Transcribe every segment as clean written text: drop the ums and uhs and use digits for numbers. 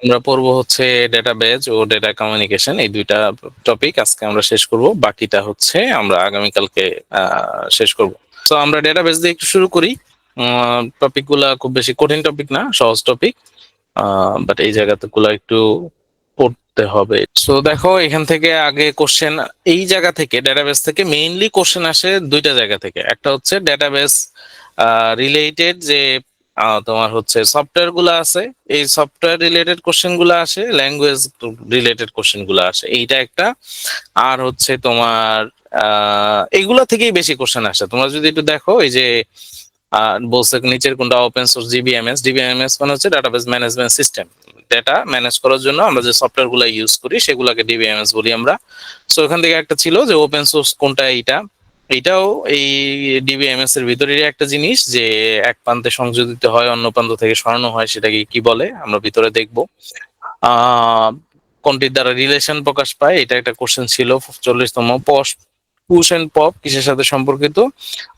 আমরা পড়বো হচ্ছে ডেটাবেজ ও ডেটা কমিউনিকেশন, এই দুইটা টপিক আজকে আমরা শেষ করব, বাকিটা হচ্ছে আমরা আগামীকালকে শেষ করব। তো আমরা ডেটাবেজ দিয়ে একটু শুরু করি। টপিক গুলা খুব বেশি কঠিন টপিক না, সহজ টপিক, বাট এই জায়গাতে গুলা একটু পড়তে হবে। সো দেখো এখান থেকে আগে কোশ্চেন, এই জায়গা থেকে ডেটাবেস থেকে মেইনলি কোশ্চেন আসে দুইটা জায়গা থেকে। একটা হচ্ছে ডেটাবেস রিলেটেড যে তোমার হচ্ছে সফটওয়্যার গুলো আছে, এই সফটওয়্যার রিলেটেড কোশ্চেন গুলো আসে, ল্যাঙ্গুয়েজ রিলেটেড কোশ্চেন গুলো আসে, এইটা একটা। আর হচ্ছে তোমার এগুলা থেকেই বেশি কোশ্চেন আসে। তোমরা যদি একটু দেখো, এই যে বলছে নিচের কোনটা ওপেন সোর্স ডিবিএমএস, ডিবিএমএস মানে হচ্ছে database management system. Data manage করার জন্য আমরা যে সফটওয়্যার গুলো ইউজ করি সেগুলোকে ডিবিএমএস বলি আমরা। সো এখান থেকে একটা ছিল যে ওপেন সোর্স কোনটা, এইটাও এই ডিবিএমএস এর ভিতরেরই একটা জিনিস, যে এক প্রান্তে সংযোজিত হয় অন্য প্রান্ত থেকে সরানো হয়, সেটাকে কি বলে আমরা ভিতরে দেখবো। কোনটির দ্বারা রিলেশন প্রকাশ পায়, এটা একটা কোশ্চেন ছিল 40তম। পুশ এন্ড পপ কিসের সাথে সম্পর্কিত,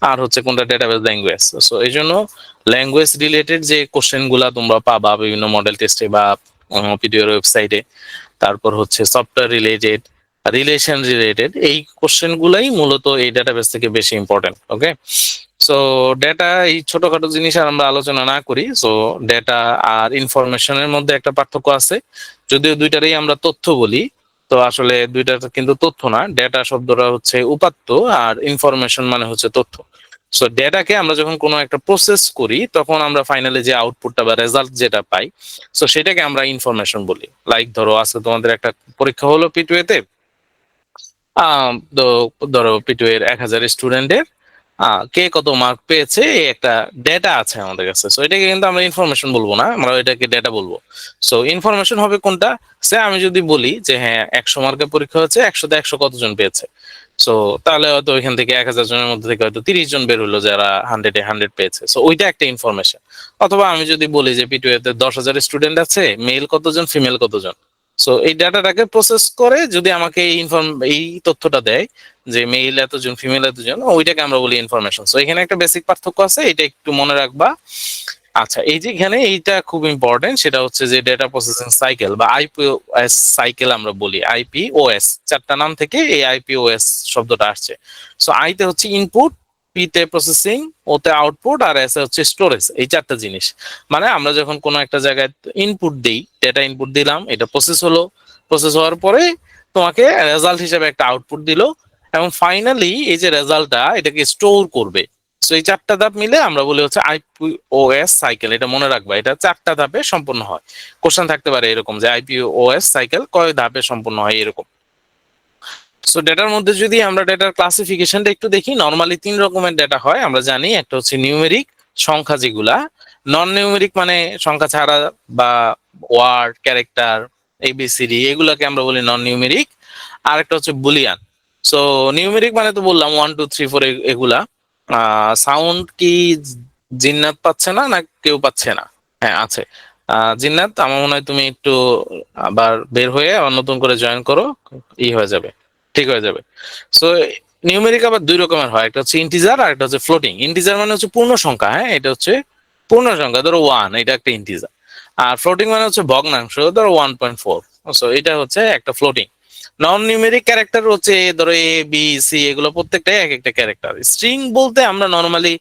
আর হচ্ছে কোনটা ডেটাবেস ল্যাঙ্গুয়েজ। সো এই জন্য ল্যাঙ্গুয়েজ রিলেটেড যে কোশ্চেন গুলা তোমরা পাবা বিভিন্ন মডেল টেস্টে বা পিডিএর ওয়েবসাইটে, তারপর হচ্ছে সফটওয়্যার রিলেটেড, রিলেশন রিলেটেড, এই কোশ্চেন গুলাই মূলত এই ডেটাবেস থেকে বেশি ইম্পর্টেন্ট। ওকে, সো ডেটা এই ছোটখাটো জিনিস আর আমরা আলোচনা না করি। সো ডেটা আর ইনফরমেশনের মধ্যে একটা পার্থক্য আছে, যদিও দুইটারই আমরা তথ্য বলি, তো আসলে দুইটা কিন্তু তথ্য না। ডেটা শব্দটা হচ্ছে উপাত্ত, আর ইনফরমেশন মানে হচ্ছে তথ্য। সো ডেটাকে আমরা যখন কোনো একটা প্রসেস করি, তখন আমরা ফাইনালি যে আউটপুটটা বা রেজাল্ট যেটা পাই, সো সেটাকে আমরা ইনফরমেশন বলি। লাইক ধরো আজকে তোমাদের একটা পরীক্ষা হলো পিটুয়েতে, তো ধরো পিটুয়ের 1000 স্টুডেন্টের কে কত মার্ক পেয়েছে, এই একটা ডেটা আছে আমাদের কাছে। সো এটাকে কিন্তু আমরা ইনফরমেশন বলবো না, আমরা এটাকে ডেটা বলবো। সো ইনফরমেশন হবে কোনটা, সে আমি যদি বলি যে হ্যাঁ 100 মার্কের পরীক্ষা হচ্ছে, 100তে 100 কতজন পেয়েছে, সো তাহলে হয়তো ওইখান থেকে 1000 জনের মধ্যে থেকে হয়তো 30 জন বের হলো যারা 100-এ 100 পেয়েছে। সো ওইটা একটা ইনফরমেশন। অথবা আমি যদি বলি যে পিটুয়েতে 10,000 স্টুডেন্ট আছে, মেল কতজন ফিমেল কতজন, সো এই ডাটাটাকে প্রসেস করে যদি আমাকে এই তথ্যটা দেয় যে মেল এতজন ফিমেল এতজন, ওইটাকে আমরা বলি ইনফরমেশন। সো এখানে একটা বেসিক পার্থক্য আছে, এটা একটু মনে রাখবা। আচ্ছা, এই যে এখানে এইটা খুব ইম্পর্টেন্ট, সেটা হচ্ছে যে ডেটা প্রসেসিং সাইকেল বা আইপিওএস সাইকেল আমরা বলি। আইপিওএস চারটা নাম থেকে এই আইপিওএস শব্দটা আসছে। সো আইতে হচ্ছে ইনপুট, পিতে প্রসেসিং, ওতে আউটপুট, আর এস হচ্ছে স্টোরেজ। এই চারটা জিনিস মানে আমরা যখন কোনো একটা জায়গায় ইনপুট দিই, ডেটা ইনপুট দিলাম, এটা প্রসেস হলো, প্রসেস হওয়ার পরে তোমাকে রেজাল্ট হিসেবে একটা আউটপুট দিল, এবং ফাইনালি এই যে রেজাল্টটা এটাকে স্টোর করবে। সো এই চারটা ধাপ মিলে আমরা বলি হচ্ছে আইপিওএস সাইকেল। এটা মনে রাখবা, এটা চারটা ধাপে সম্পূর্ণ হয়। কোশ্চেন থাকতে পারে এরকম যে আইপিওএস সাইকেল কয় ধাপে সম্পূর্ণ হয় এরকম। সো ডেটার মধ্যে যদি আমরা ডেটার ক্লাসিফিকেশনটা একটু দেখি, নর্মালি 3 রকমের ডেটা হয় আমরা জানি। একটা হচ্ছে নিউমেরিক, সংখ্যা যেগুলা। নন নিউমেরিক মানে সংখ্যা ছাড়া, বা ওয়ার্ড, ক্যারেক্টার, এবিসিডি, এগুলাকে আমরা বলি নন নিউমেরিক। আর একটা হচ্ছে বুলিয়ান। সো নিউমেরিক মানে তো বললাম 1 2 3 4 এগুলা। সাউন্ড কি জিন্নাত পাচ্ছে না, না কেউ পাচ্ছে না? হ্যাঁ আছে। জিন্নাত, আমার মনে হয় তুমি একটু আবার বের হয়ে আবার নতুন করে জয়েন করো, হয়ে যাবে, ঠিক হয়ে যাবে। সো নিউমেরিক আবার 2 রকমের হয়, একটা হচ্ছে ইন্টিজার আর একটা হচ্ছে ফ্লোটিং। ইন্টিজার মানে হচ্ছে পূর্ণ সংখ্যা, হ্যাঁ এটা হচ্ছে পূর্ণ সংখ্যা, ধরো 1, এটা একটা ইন্টিজার। আর ফ্লোটিং মানে হচ্ছে ভগ্নাংশ, ধরো 1.4। সো এটা হচ্ছে একটা ফ্লোটিং। নন নিউমেরিক ক্যারেক্টার হচ্ছে ধরো এ বি সি, এগুলো প্রত্যেকটাই এক একটা ক্যারেক্টার। স্ট্রিং বলতে আমরা নর্মালি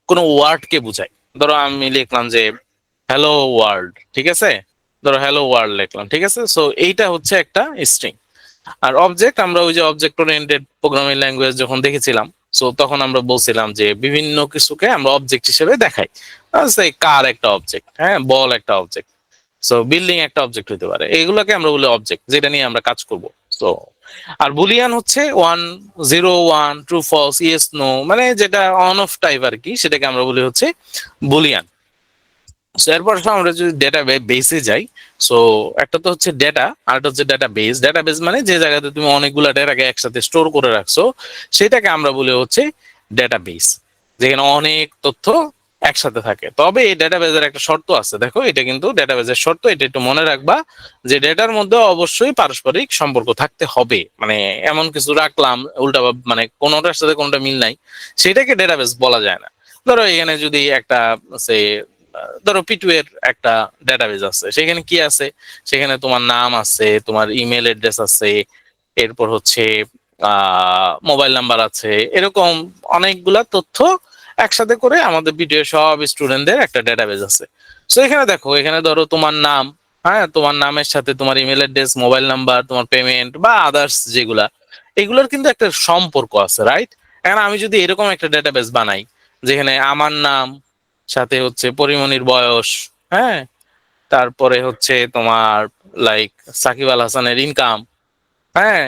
কোনো ওয়ার্ড কে বুঝাই। ধরো আমি লিখলাম যে হ্যালো ওয়ার্ল্ড, ঠিক আছে, ধরো হ্যালো ওয়ার্ল্ড লিখলাম, ঠিক আছে। সো এইটা হচ্ছে একটা স্ট্রিং। আর অবজেক্ট, আমরা ওই যে অবজেক্ট ওরিয়েন্টেড প্রোগ্রামিং ল্যাঙ্গুয়েজ যখন দেখেছিলাম, সো তখন আমরা বলছিলাম যে বিভিন্ন কিছুকে আমরা অবজেক্ট হিসেবে দেখাই। কার একটা অবজেক্ট, হ্যাঁ বল একটা অবজেক্ট, সো বিল্ডিং একটা অবজেক্ট হতে পারে, এগুলোকে আমরা বলি অবজেক্ট, যেটা নিয়ে আমরা কাজ করব। সো আর বুলিয়ান হচ্ছে 1 0 1 ট্রু ফলস ইয়েস নো, মানে যেটা অন অফ টাইপ আর কি, সেটাকে আমরা বলি হচ্ছে বুলিয়ান। এরপর আমরা যদি ডেটা বেসে যাই, সো একটা তো হচ্ছে ডেটা, আর একটা হচ্ছে ডেটা বেস। ডেটা বেস মানে যে জায়গাতে তুমি অনেকগুলো ডেটাকে একসাথে স্টোর করে রাখছো, সেটাকে আমরা বলি হচ্ছে ডেটা বেস, যেখানে অনেক তথ্য একসাথে থাকে। তবে এই ডেটাবেজের একটা শর্ত আছে, দেখো এটা কিন্তু ডেটাবেজের শর্ত, এটা একটু মনে রাখবা, যে ডেটার মধ্যে অবশ্যই পারস্পরিক সম্পর্ক থাকতে হবে। মানে এমন কিছু রাখলাম উল্টা, মানে কোনোটার সাথে কোনোটা মিল নাই, সেটাকে ডেটাবেজ বলা যায় না। ধরো এখানে যদি একটা সে ধরো P2 এর একটা ডেটাবেজ আছে, সেখানে কি আছে, সেখানে তোমার নাম আছে, তোমার ইমেল অ্যাড্রেস আছে, এরপর হচ্ছে মোবাইল নাম্বার আছে, এরকম অনেকগুলা তথ্য একসাথে করে আমাদের P2 সব স্টুডেন্টদের একটা ডেটাবেজ আছে। সো এখানে দেখো, এখানে ধরো তোমার নাম, হ্যাঁ, তোমার নামের সাথে তোমার ইমেল অ্যাড্রেস, মোবাইল নাম্বার, তোমার পেমেন্ট বা আদার্স যেগুলা, এগুলোর কিন্তু একটা সম্পর্ক আছে, রাইট? এখন আমি যদি এরকম একটা ডেটাবেস বানাই যেখানে আমার নাম সাথে হচ্ছে পরিমণির বয়স, হ্যাঁ, তারপরে হচ্ছে তোমার লাইক সাকিব আল হাসানের ইনকাম, হ্যাঁ,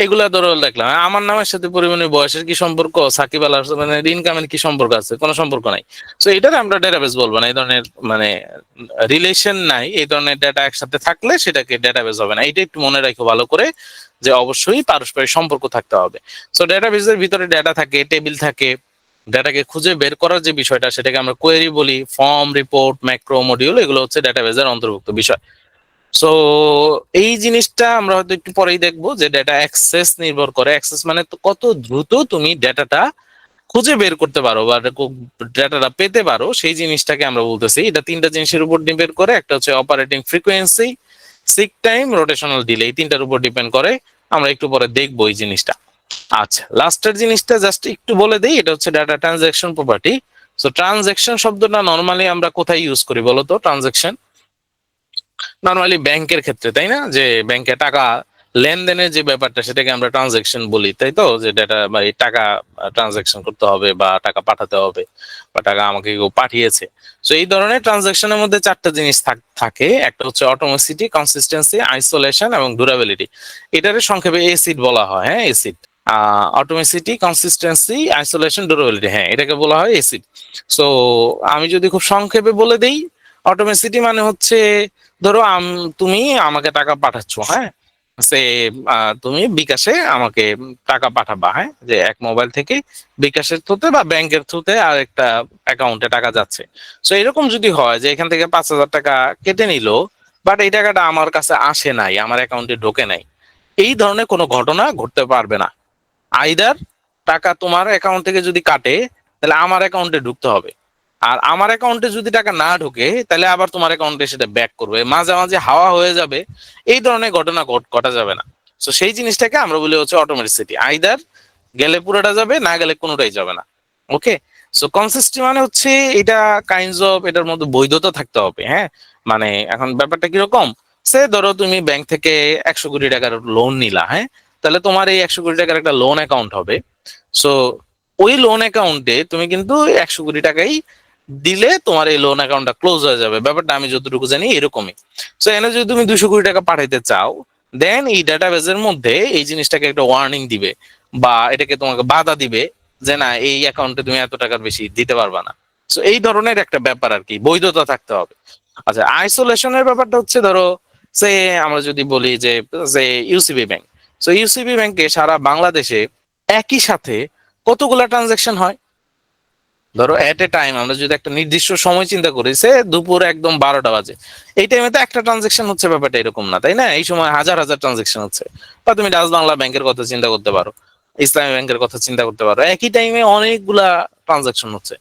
এগুলা ধরো দেখলাম, আমার নামের সাথে পরিমাণের বয়সের কি সম্পর্ক, সাকিব আল হাসানের ইনকামের কি সম্পর্ক আছে? কোনো সম্পর্ক নাই। তো এটার আমরা ডেটাবেস বলবো না, এই ধরনের মানে রিলেশন নাই, এই ধরনের ডেটা একসাথে থাকলে সেটাকে ডেটাবেস হবে না। এটা একটু মনে রাখো ভালো করে, যে অবশ্যই পারস্পরিক সম্পর্ক থাকতে হবে। সো ডেটাবেসের ভিতরে ডেটা থাকে, টেবিল থাকে, ডেটাকে খুঁজে বের করার যে বিষয়টা সেটাকে আমরা কোয়েরি বলি, ফর্ম, রিপোর্ট, ম্যাক্রো, মডিউল, এগুলো হচ্ছে ডেটাবেসের অন্তর্ভুক্ত বিষয়। সো এই জিনিসটা আমরা হয়তো একটু পরেই দেখবো, যে ডেটা অ্যাক্সেস নির্ভর করে, অ্যাক্সেস মানে তো কত দ্রুত তুমি ডেটাটা খুঁজে বের করতে পারো বা ডেটাটা পেতে পারো, সেই জিনিসটাকে আমরা বলতেছি। এটা তিনটা জিনিসের উপর ডিপেন্ড করে, একটা হচ্ছে operating frequency, seek time, rotational delay, এই তিনটার উপর ডিপেন্ড করে। আমরা একটু পরে দেখবো এই জিনিসটা। আচ্ছা, লাস্টের জিনিসটা জাস্ট একটু বলে দিই, এটা হচ্ছে data transaction property. So transaction শব্দটা নর্মালি আমরা কোথায় ইউজ করি বলো তো? ট্রানজাকশন নর্মালি ব্যাংকের ক্ষেত্রে, তাই না? যে ব্যাংকে টাকা লেনদেনের যে ব্যাপারটা, সেটাকে আমরা ট্রানজাকশন বলি, তাই তো? যে ডেটা বা এই টাকা ট্রানজাকশন করতে হবে বা টাকা পাঠাতে হবে বা টাকা আমাকে কেউ পাঠিয়েছে। তো এই ধরনের ট্রানজাকশনের মধ্যে চারটা জিনিস থাকে। একটা হচ্ছে অটোমেসিটি, কনসিস্টেন্সি, আইসোলেশন এবং ডিউরেবিলিটি। এটারে সংক্ষেপে এসিড বলা হয়, হ্যাঁ, এসিড। অটোমেসিটি, কনসিস্টেন্সি, আইসোলেশন, ডিউরেবিলিটি, হ্যাঁ, এটাকে বলা হয় এসিড। সো আমি যদি খুব সংক্ষেপে বলে দেই, অটোমেসিটি মানে হচ্ছে, ধরো তুমি আমাকে টাকা পাঠাচ্ছ, হ্যাঁ, সে তুমি বিকাশে আমাকে টাকা পাঠাবা, হ্যাঁ, যে এক মোবাইল থেকে বিকাশের থ্রুতে বা ব্যাংকের থ্রুতে আর একটা অ্যাকাউন্টে টাকা যাচ্ছে। তো এরকম যদি হয় যে এখান থেকে 5,000 টাকা কেটে নিল, বাট এই টাকাটা আমার কাছে আসে নাই, আমার অ্যাকাউন্টে ঢোকে নাই, এই ধরনের কোনো ঘটনা ঘটতে পারবে না। আইদার টাকা তোমার অ্যাকাউন্ট থেকে যদি কাটে, তাহলে আমার অ্যাকাউন্টে ঢুকতে হবে, আর আমার অ্যাকাউন্টে যদি টাকা না ঢোকে, তাহলে আবার তোমার অ্যাকাউন্টে সেটা ব্যাক করবে, মাঝে মাঝে হাওয়া হয়ে যাবে, এই ধরনের ঘটনা ঘটা যাবে না। তো সেই জিনিসটাকে আমরা বলি হচ্ছে অটোমেটিসিটি, আইদার গেলে পুরোটা যাবে, না গেলে কোনোটাই যাবে না। ওকে। সো কনসিস্টেন্সি মানে হচ্ছে এটা কাইন্ডস অফ, এটার মধ্যে বৈধতা থাকতে হবে, হ্যাঁ। মানে এখন ব্যাপারটা কিরকম, সে ধরো তুমি ব্যাংক থেকে 100 কোটি টাকার লোন নিলা, হ্যাঁ, তাহলে তোমার এই 100 কোটি টাকার একটা লোন অ্যাকাউন্ট হবে। সো ওই লোন অ্যাকাউন্টে তুমি কিন্তু 100 কোটি টাকাই দিলে তোমার এই লোন অ্যাকাউন্টটা ক্লোজ হয়ে যাবে, ব্যাপারটা আমি যতটুকু জানি এরকমই। সো এনে যদি তুমি 200 কোটি টাকা পাঠাইতে চাও, দেন এই ডাটাবেজের মধ্যে এই জিনিসটাকে একটা ওয়ার্নিং দিবে বা এটাকে তোমাকে বাধা দিবে, যে না, এই অ্যাকাউন্টে তুমি এত টাকার বেশি দিতে পারবা না। সো এই ধরনের একটা ব্যাপার আর কি, বৈধতা থাকতে হবে। আচ্ছা, আইসোলেশনের ব্যাপারটা হচ্ছে, ধরো সে আমরা যদি বলি যে ইউসিবি ব্যাংক, সো ইউসিবি ব্যাংকে সারা বাংলাদেশে একই সাথে কতগুলা ট্রানজাকশন হয়? ধরো এট এ টাইম আমরা যদি একটা নির্দিষ্ট সময় চিন্তা করি, সে দুপুর একদম 12টা বাজে, এই টাইমে তো একটা ট্রানজাকশন হচ্ছে, ব্যাপারটা এরকম না, তাই না? এই সময় হাজার হাজার ট্রানজাকশন হচ্ছে। বা তুমি ডাচ বাংলা ব্যাংকের কথা চিন্তা করতে পারো, ইসলামী ব্যাংকের কথা চিন্তা করতে পারো, একই টাইমে অনেকগুলা ট্রানজাকশন হচ্ছে।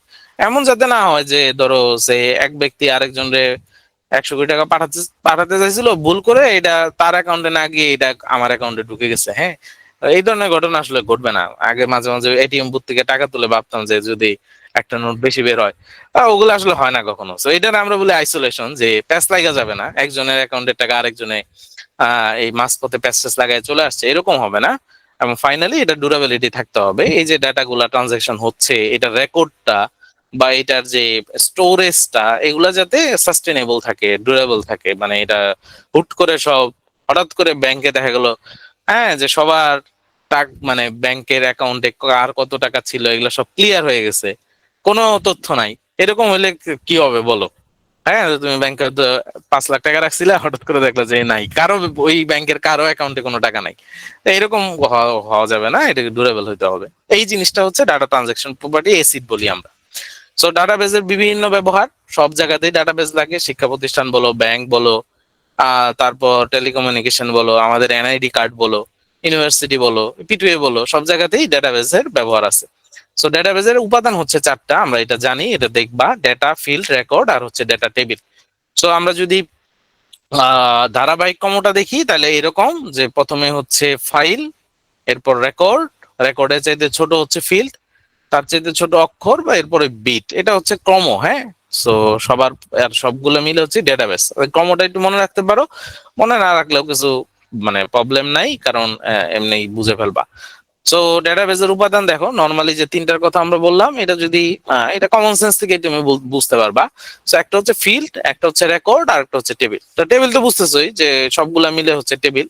এমন যাতে না হয় যে ধরো সে এক ব্যক্তি আরেকজনের 100 কোটি টাকা পাঠাতে চাইছিল, ভুল করে এটা তার অ্যাকাউন্টে না গিয়ে এটা আমার অ্যাকাউন্টে ঢুকে গেছে, হ্যাঁ। এই ধরনের ঘটনা আসলে ঘটবে না। আগে মাঝে মাঝে এটিএম বুথ থেকে টাকা তুলে ভাবতাম যে যদি একটা নোট বেশি বের হয়, ওগুলো আসলে হয় না কখনো। তো এটা আমরা বলি আইসোলেশন, যে প্যাচ লাগা যাবে না, একজনের অ্যাকাউন্টের টাকা আরেকজনে এই মাঝপথে প্যাচ ট্যাচ লাগায় চলে আসছে, এরকম হবে না। এবং ফাইনালি এটা ডিউরেবিলিটি থাকতে হবে, এই যে ডাটাগুলা ট্রানজাকশন হচ্ছে, এটা রেকর্ডটা বা এটার যে স্টোরেজটা, এগুলা যাতে সাস্টেনেবল থাকে, ডিউরেবল থাকে। মানে এটা হুট করে সব হঠাৎ করে ব্যাংকে দেখা গেল, হ্যাঁ, যে সবার মানে ব্যাংকের অ্যাকাউন্টে কার কত টাকা ছিল এগুলো সব ক্লিয়ার হয়ে গেছে, কোনো তথ্য নাই, এরকম হলে কি হবে বলো? হ্যাঁ, তুমি ব্যাংকে 5 লাখ টাকা রাখছিলে, হঠাৎ করে দেখলো যে নাই, কারো ওই ব্যাংকের কারো অ্যাকাউন্টে কোনো টাকা নাই। তো এরকম হওয়া যাবে না, এটাকে ডিউরেবল হইতে হবে। এই জিনিসটা হচ্ছে ডাটা ট্রানজাকশন প্রপার্টি, এসিড বলি আমরা। সো ডাটাবেজের বিভিন্ন ব্যবহার, সব জায়গাতেই ডাটাবেজ লাগে, শিক্ষা প্রতিষ্ঠান বলো, ব্যাংক বলো, তারপর টেলিকমিউনিকেশন বলো, আমাদের এনআইডি কার্ড বলো, ইউনিভার্সিটি বলো, P2A বলো, সব জায়গাতেই ডাটাবেজের ব্যবহার আছে। সো ডেটাবেজের উপাদান হচ্ছে চারটা, আমরা এটা জানি, এটা দেখবা, ডেটা, ফিল্ড, রেকর্ড আর হচ্ছে ডেটা টেবিল। সো আমরা যদি ধারাবাহিক ক্রমটা দেখি তাহলে এরকম যে প্রথমে হচ্ছে ফাইল, এরপর রেকর্ড, রেকর্ডের চাইতে ছোট হচ্ছে ফিল্ড, তার চাইতে ছোট অক্ষর বা এরপরে বিট, এটা হচ্ছে ক্রম। হ্যাঁ, সো সবার আর সবগুলো মিলে হচ্ছে ডেটাবেস। ক্রমটা একটু মনে রাখতে পারো, মনে না রাখলেও কিছু মানে প্রবলেম নাই, কারণ এমনি বুঝে ফেলবা। সো ডেটাবেজের উপাদান দেখো, নর্মালি যে তিনটার কথা আমরা বললাম, এটা যদি এটা কমন সেন্স থেকে তুমি বুঝতে পারবা। সো একটা হচ্ছে ফিল্ড, একটা হচ্ছে রেকর্ড, আর একটা হচ্ছে টেবিল। তো টেবিল তো বুঝতেছই যে সবগুলা মিলে হচ্ছে টেবিল।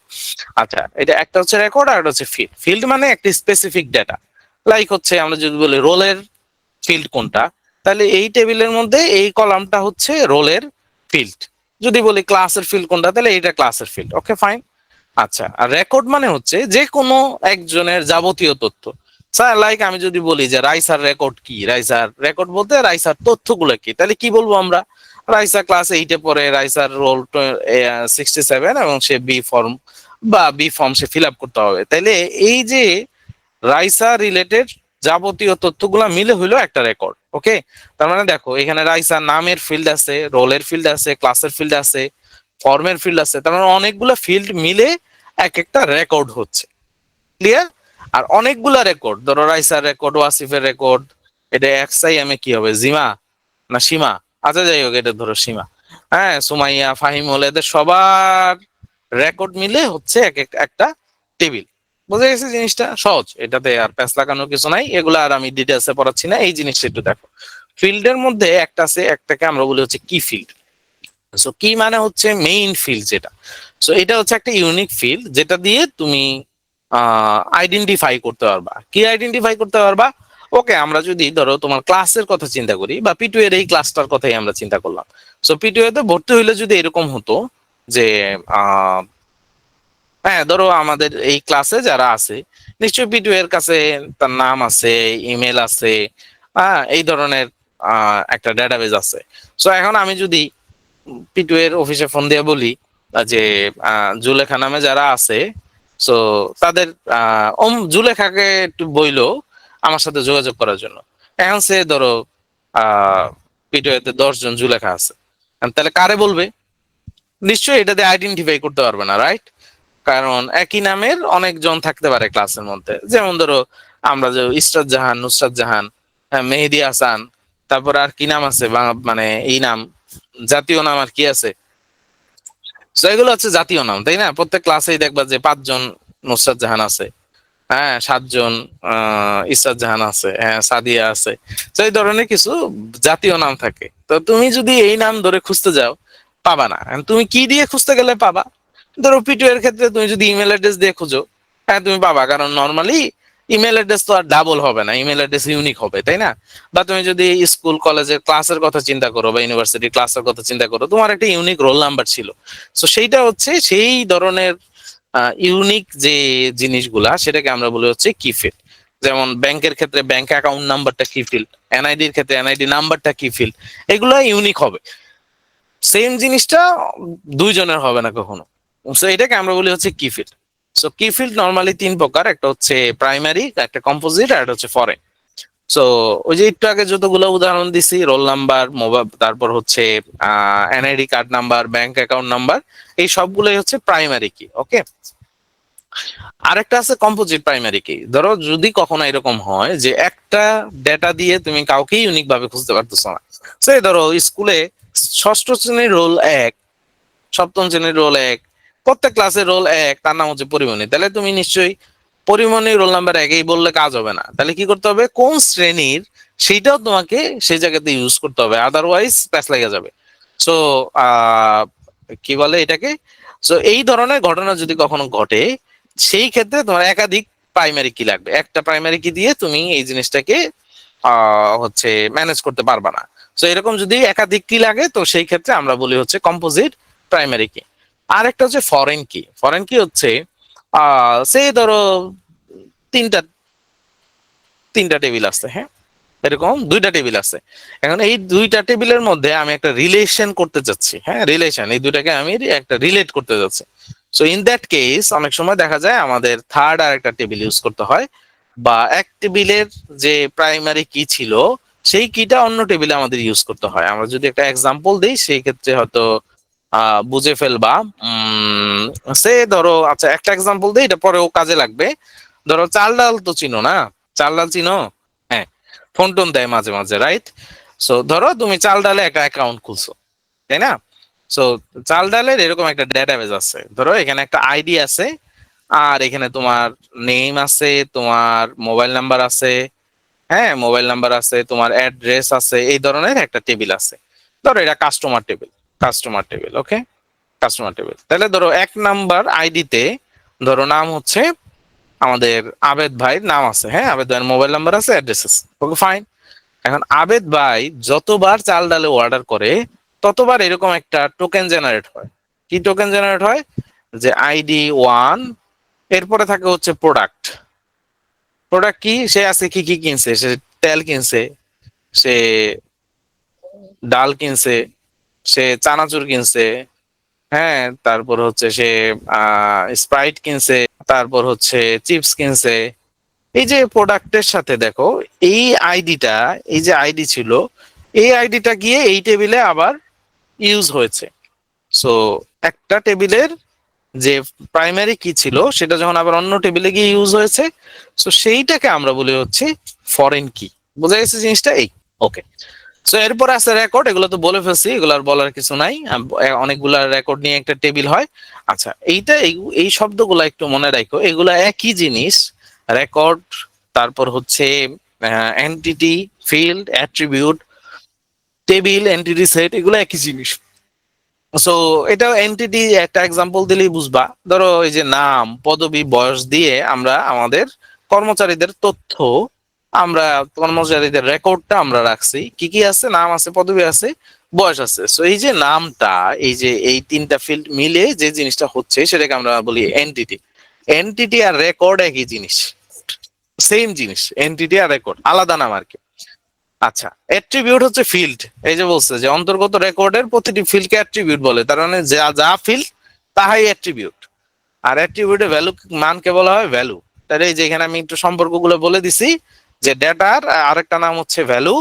আচ্ছা, এটা একটা হচ্ছে রেকর্ড আর একটা হচ্ছে ফিল্ড। ফিল্ড মানে একটা স্পেসিফিক ডেটা, লাইক হচ্ছে আমরা যদি বলি রোলের ফিল্ড কোনটা, তাহলে এই টেবিলের মধ্যে এই কলামটা হচ্ছে রোলের ফিল্ড। যদি বলি ক্লাসের ফিল্ড কোনটা, তাহলে এইটা ক্লাসের ফিল্ড। ওকে, ফাইন। আচ্ছা, আর রেকর্ড মানে হচ্ছে যে কোনো একজনের যাবতীয় তথ্য। স্যার, লাইক আমি যদি বলি যে রাইসার রেকর্ড কি, রাইসার রেকর্ড বলতে রাইসার তথ্যগুলো কি, তাহলে কি বলবো আমরা? রাইসা ক্লাস 8-এ পড়ে, রাইসার রোল 67 এবং সে বি ফর্ম বা বি ফর্ম সে ফিল আপ করতে হবে। তাইলে এই যে রাইসা রিলেটেড যাবতীয় তথ্যগুলা মিলে হইলো একটা রেকর্ড। ওকে, তার মানে দেখো এখানে রাইসা নামের ফিল্ড আছে, রোলের ফিল্ড আছে, ক্লাসের ফিল্ড আছে, ফর্মের ফিল্ড আছে, তার মানে অনেকগুলো ফিল্ড মিলে এক একটা রেকর্ড হচ্ছে। ক্লিয়ার? আর অনেকগুলা রেকর্ড, ধরো রাইসার রেকর্ড, ওয়াসিফের রেকর্ড, এটা এক্সআই এম এ কি হবে, জিমা না সীমা? আচ্ছা, যাই হোক, এটা ধরো সীমা। হ্যাঁ, সুমাইয়া, ফাহিম হলে এদের সবার রেকর্ড মিলে হচ্ছে এক একটা টেবিল। বুঝে গেছে জিনিসটা? সহজ, এটাতে আর প্যাচ লাগানোর কিছু নাই, এগুলো আর আমি ডিটেলসে পড়াচ্ছি না। এই জিনিসটা একটু দেখো, ফিল্ডের মধ্যে একটা আছে, একটাকে আমরা বলি হচ্ছে কি ফিল্ড। সো কি মানে হচ্ছে মেইন ফিল্ড যেটা। সো এটা হচ্ছে একটা ইউনিক ফিল্ড যেটা দিয়ে তুমি আইডেন্টিফাই করতে পারবা। কি আইডেন্টিফাই করতে পারবা? ওকে, আমরা যদি ধরো তোমার ক্লাসের কথা চিন্তা করি, বা পিটু এর এই ক্লাসটার কথাই আমরা চিন্তা করলাম। সো পিটু এতে ভর্তি হইলে যদি এরকম হতো যে হ্যাঁ, ধরো আমাদের এই ক্লাসে যারা আছে, নিশ্চয়ই পিটু এর কাছে তার নাম আছে, ইমেল আছে, হ্যাঁ, এই ধরনের একটা ডেটাবেজ আছে। সো এখন আমি যদি পিটু এর অফিসে ফোন দিয়ে বলি যে জুলেখা নামে যারা আছে, সো তাদের জুলেখাকে একটু বইলো আমার সাথে যোগাযোগ করার জন্য। এখন সে ধরো পিটু এতে 10 জন জুলেখা আছে, তাহলে কারে বলবে? নিশ্চয়ই এটাতে আইডেন্টিফাই করতে পারবে না, রাইট? কারণ একই নামের অনেকজন থাকতে পারে ক্লাসের মধ্যে। যেমন ধরো আমরা যে ইসরাত জাহান, নুসরাত জাহান, হ্যাঁ, মেহেদি হাসান, তারপর আর কি নাম আছে মানে এই নাম, জাতীয় নাম আর কি আছে? তো এগুলো হচ্ছে জাতীয় নাম, তাই না? প্রত্যেক ক্লাসেই দেখবা যে 5 জন নুসরাত জাহান আছে, হ্যাঁ, 7 জন ইসরাত জাহান আছে, হ্যাঁ, সাদিয়া আছে। তো এই ধরনের কিছু জাতীয় নাম থাকে। তো তুমি যদি এই নাম ধরে খুঁজতে যাও, পাবা না। তুমি কি দিয়ে খুঁজতে গেলে পাবা? ধরো পিটু এর ক্ষেত্রে তুমি যদি ইমেল অ্যাড্রেস দিয়ে খুঁজো, হ্যাঁ, তুমি পাবা, কারণ নর্মালি ইমেল অ্যাড্রেস তো আর ডাবল হবে না, ইমেল অ্যাড্রেস ইউনিক হবে, তাই না? বা তুমি যদি স্কুল কলেজের ক্লাসের কথা চিন্তা করো বা ইউনিভার্সিটি ক্লাসের কথা চিন্তা করো, তোমার একটা ইউনিক রোল নাম্বার ছিল। তো সেইটা হচ্ছে সেই ধরনের ইউনিক যে জিনিসগুলা, সেটাকে আমরা বলি হচ্ছে কি ফিল্ড। যেমন ব্যাংকের ক্ষেত্রে ব্যাংক অ্যাকাউন্ট নাম্বারটা কি ফিল্ড, এনআইডির ক্ষেত্রে এনআইডি নাম্বারটা কি ফিল্ড, এগুলো ইউনিক হবে। সেম জিনিসটা দুইজনের হবে না কখনো। সো এটাকে আমরা বলি হচ্ছে কি ফিল্ড। সো কি ফিল্ড নর্মালি 3 প্রকার, একটা হচ্ছে প্রাইমারি, একটা কম্পোজিট, আর একটা হচ্ছে ফরেন। সো ওই যে একটু আগে যতগুলো উদাহরণ দিছি, রোল নাম্বার, মোবাইল, তারপর হচ্ছে NID card number, bank account number, এই সবগুলোই হচ্ছে প্রাইমারি কি। ওকে, আরেকটা আছে কম্পোজিট প্রাইমারি কি। ধরো যদি কখনো এরকম হয় যে একটা ডেটা দিয়ে তুমি কাউকে ইউনিক ভাবে খুঁজতে পারতেছো না, সেই ধরো স্কুলে ষষ্ঠ শ্রেণীর রোল 1, সপ্তম শ্রেণীর রোল 1, প্রত্যেক ক্লাসের রোল 1, তার নাম হচ্ছে পরিমণি, তাহলে তুমি নিশ্চয়ই পরিমণি রোল নাম্বার 1 বললে কাজ হবে না। তাহলে কি করতে হবে? কোন শ্রেণীর সেইটাও তোমাকে সেই জায়গাতে ইউজ করতে হবে, আদারওয়াইজ প্যাচ লেগে যাবে। সো কি বলে এটাকে, সো এই ধরনের ঘটনা যদি কখনো ঘটে, সেই ক্ষেত্রে তোমার একাধিক প্রাইমারি কি লাগবে। একটা প্রাইমারি কি দিয়ে তুমি এই জিনিসটাকে হচ্ছে ম্যানেজ করতে পারবা না। সো এরকম যদি একাধিক কি লাগে, তো সেই ক্ষেত্রে আমরা বলি হচ্ছে কম্পোজিট প্রাইমারি কি। আর একটা হচ্ছে ফরেন কি। ফরেন কি হচ্ছে সেই ধরো তিনটা তিনটা টেবিল আছে, হ্যাঁ, এরকম 2টা টেবিল আছে। এখন এই 2টা টেবিলের মধ্যে আমি একটা রিলেশন করতে চাচ্ছি, হ্যাঁ, রিলেশন, এই দুটাকে আমি একটা রিলেট করতে যাচ্ছি। সো ইন দ্যাট কেস অনেক সময় দেখা যায় আমাদের থার্ড আর একটা টেবিল ইউজ করতে হয়। বা এক টেবিলের যে প্রাইমারি কি ছিল সেই কিটা অন্য টেবিলে আমাদের ইউজ করতে হয়। আমরা যদি একটা এক্সাম্পল দিই সেই ক্ষেত্রে হয়তো বুঝে ফেলবা। সে ধরো, আচ্ছা একটা এক্সাম্পল দিই, এটা পরেও কাজে লাগবে। ধরো চাল ডাল তো চিনো না? চাল ডাল চিনো? হ্যাঁ, ফোন টোন দেয় মাঝে মাঝে, রাইট? সো ধরো তুমি চাল ডালে একটা অ্যাকাউন্ট খুলছো, তাই না? সো চাল ডালের এরকম একটা ডেটাবেজ আছে, ধরো এখানে একটা আইডি আছে, আর এখানে তোমার নেম আছে, তোমার মোবাইল নাম্বার আছে, হ্যাঁ মোবাইল নাম্বার আছে, তোমার অ্যাড্রেস আছে, এই ধরনের একটা টেবিল আছে। ধরো এটা কাস্টমার টেবিল, কাস্টমার টেবিল, ওকে, কাস্টমার টেবিল। তাহলে ধরো এক নাম্বার আইডিতে ধরো নাম হচ্ছে আমাদের আবেদ ভাইয়ের নাম আছে, হ্যাঁ আবেদ ভাইয়ের মোবাইল নাম্বার আছে, অ্যাড্রেস আছে, ওকে ফাইন। এখন আবেদ ভাই যতবার চাল ডালে অর্ডার করে ততবার এরকম একটা টোকেন জেনারেট হয়। কি টোকেন জেনারেট হয়? যে আইডি 1, এরপরে থাকে হচ্ছে প্রোডাক্ট। প্রোডাক্ট কি? সে আছে কি কি কিনছে, সে তেল কিনছে, সে ডাল কিনছে, সে চানাচুর কিনছে, হ্যাঁ তারপর হচ্ছে সে স্প্রাইট কিনছে, তারপর হচ্ছে চিপস কিনছে। এই যে প্রোডাক্টের সাথে দেখো এই আইডিটা, এই যে আইডি ছিল, এই আইডিটা গিয়ে এই টেবিলে আবার ইউজ হয়েছে। সো একটা টেবিলের যে প্রাইমারি কি ছিল সেটা যখন আবার অন্য টেবিলে গিয়ে ইউজ হয়েছে, সো সেইটাকে আমরা বলি হচ্ছে ফরেন কি। বোঝা গেছে জিনিসটা? এই ওকে। সো এরপর আছে রেকর্ড, এগুলো তো বলে ফেলছি, এগুলো আর বলার কিছু নাই। অনেকগুলা রেকর্ড নিয়ে একটা টেবিল হয়। আচ্ছা এইটা এই শব্দগুলো একটু মনে রাখো, এগুলা একই জিনিস। রেকর্ড, তারপর হচ্ছে entity, field, attribute, table, entity set, এগুলো একই জিনিস। সো এটা এন্টিটি একটা এক্সাম্পল দিলেই বুঝবা। ধরো এই যে নাম, পদবি, বয়স দিয়ে আমরা আমাদের কর্মচারীদের তথ্য, আমরা কর্মচারীদের রেকর্ডটা আমরা রাখছি। কি কি আছে? নাম আছে, পদবি আছে, বয়স আছে। সো এই যে নামটা, এই যে এই তিনটা ফিল্ড মিলে যে জিনিসটা হচ্ছে সেটাকে আমরা বলি এন্টিটি। এন্টিটি আর রেকর্ড একই জিনিস, সেম জিনিস। এন্টিটি আর রেকর্ড আলাদা নাম আর কি। আচ্ছা, অ্যাট্রিবিউট হচ্ছে ফিল্ড। এই যে বলছে যে অন্তর্গত রেকর্ডের প্রতিটি ফিল্ডকে অ্যাট্রিবিউট বলে, তার মানে যা যা ফিল্ড তাহাই অ্যাট্রিবিউট। আর অ্যাট্রিবিউটের ভ্যালু মানকে বলা হয় ভ্যালু। তাহলে এই যে এখানে আমি একটু সম্পর্কগুলো বলে দিছি, যে ডেটার আরেকটা নাম হচ্ছে ভ্যালু,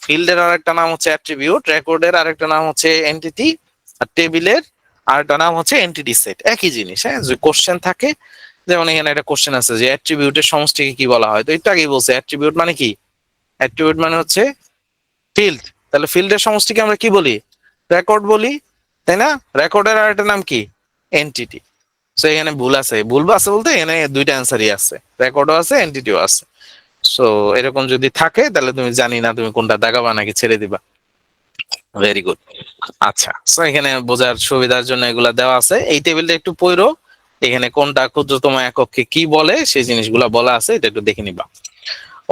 ফিল্ডের আরেকটা নাম হচ্ছে অ্যাট্রিবিউট, রেকর্ডের আরেকটা নাম হচ্ছে এন্টিটি, আর টেবিলের আরেকটা নাম হচ্ছে এন্টিটি সেট। একই জিনিস। হ্যাঁ, যে কোশ্চেন থাকে, যেমন এখানে একটা কোশ্চেন আছে যে অ্যাট্রিবিউটের সমষ্টিকে কি বলা হয়, তো একটু আগেই বলছে অ্যাট্রিবিউট মানে কি? অ্যাট্রিবিউট মানে হচ্ছে ফিল্ড। তাহলে ফিল্ডের সমষ্টিকে আমরা কি বলি? রেকর্ড বলি, তাই না? রেকর্ডের আরেকটা নাম কি? এন্টিটি। সো এখানে ভুল আছে, ভুল আছে বলতে এখানে দুইটা অ্যান্সারই আছে, রেকর্ডও আছে, এন্টিটিও আছে। সো এরকম যদি থাকে তাহলে তুমি জানি না তুমি কোনটা দাগাবা নাকি ছেড়ে দিবা। Very good. আচ্ছা, সো এখানে বোঝার সুবিধার জন্য এগুলা দেওয়া আছে। এই টেবিলটা একটু পড়ো, এখানে কোনটা ক্ষুদ্রতম এককে কি বলে সেই জিনিসগুলা বলা আছে, এটা একটু দেখে নিবা।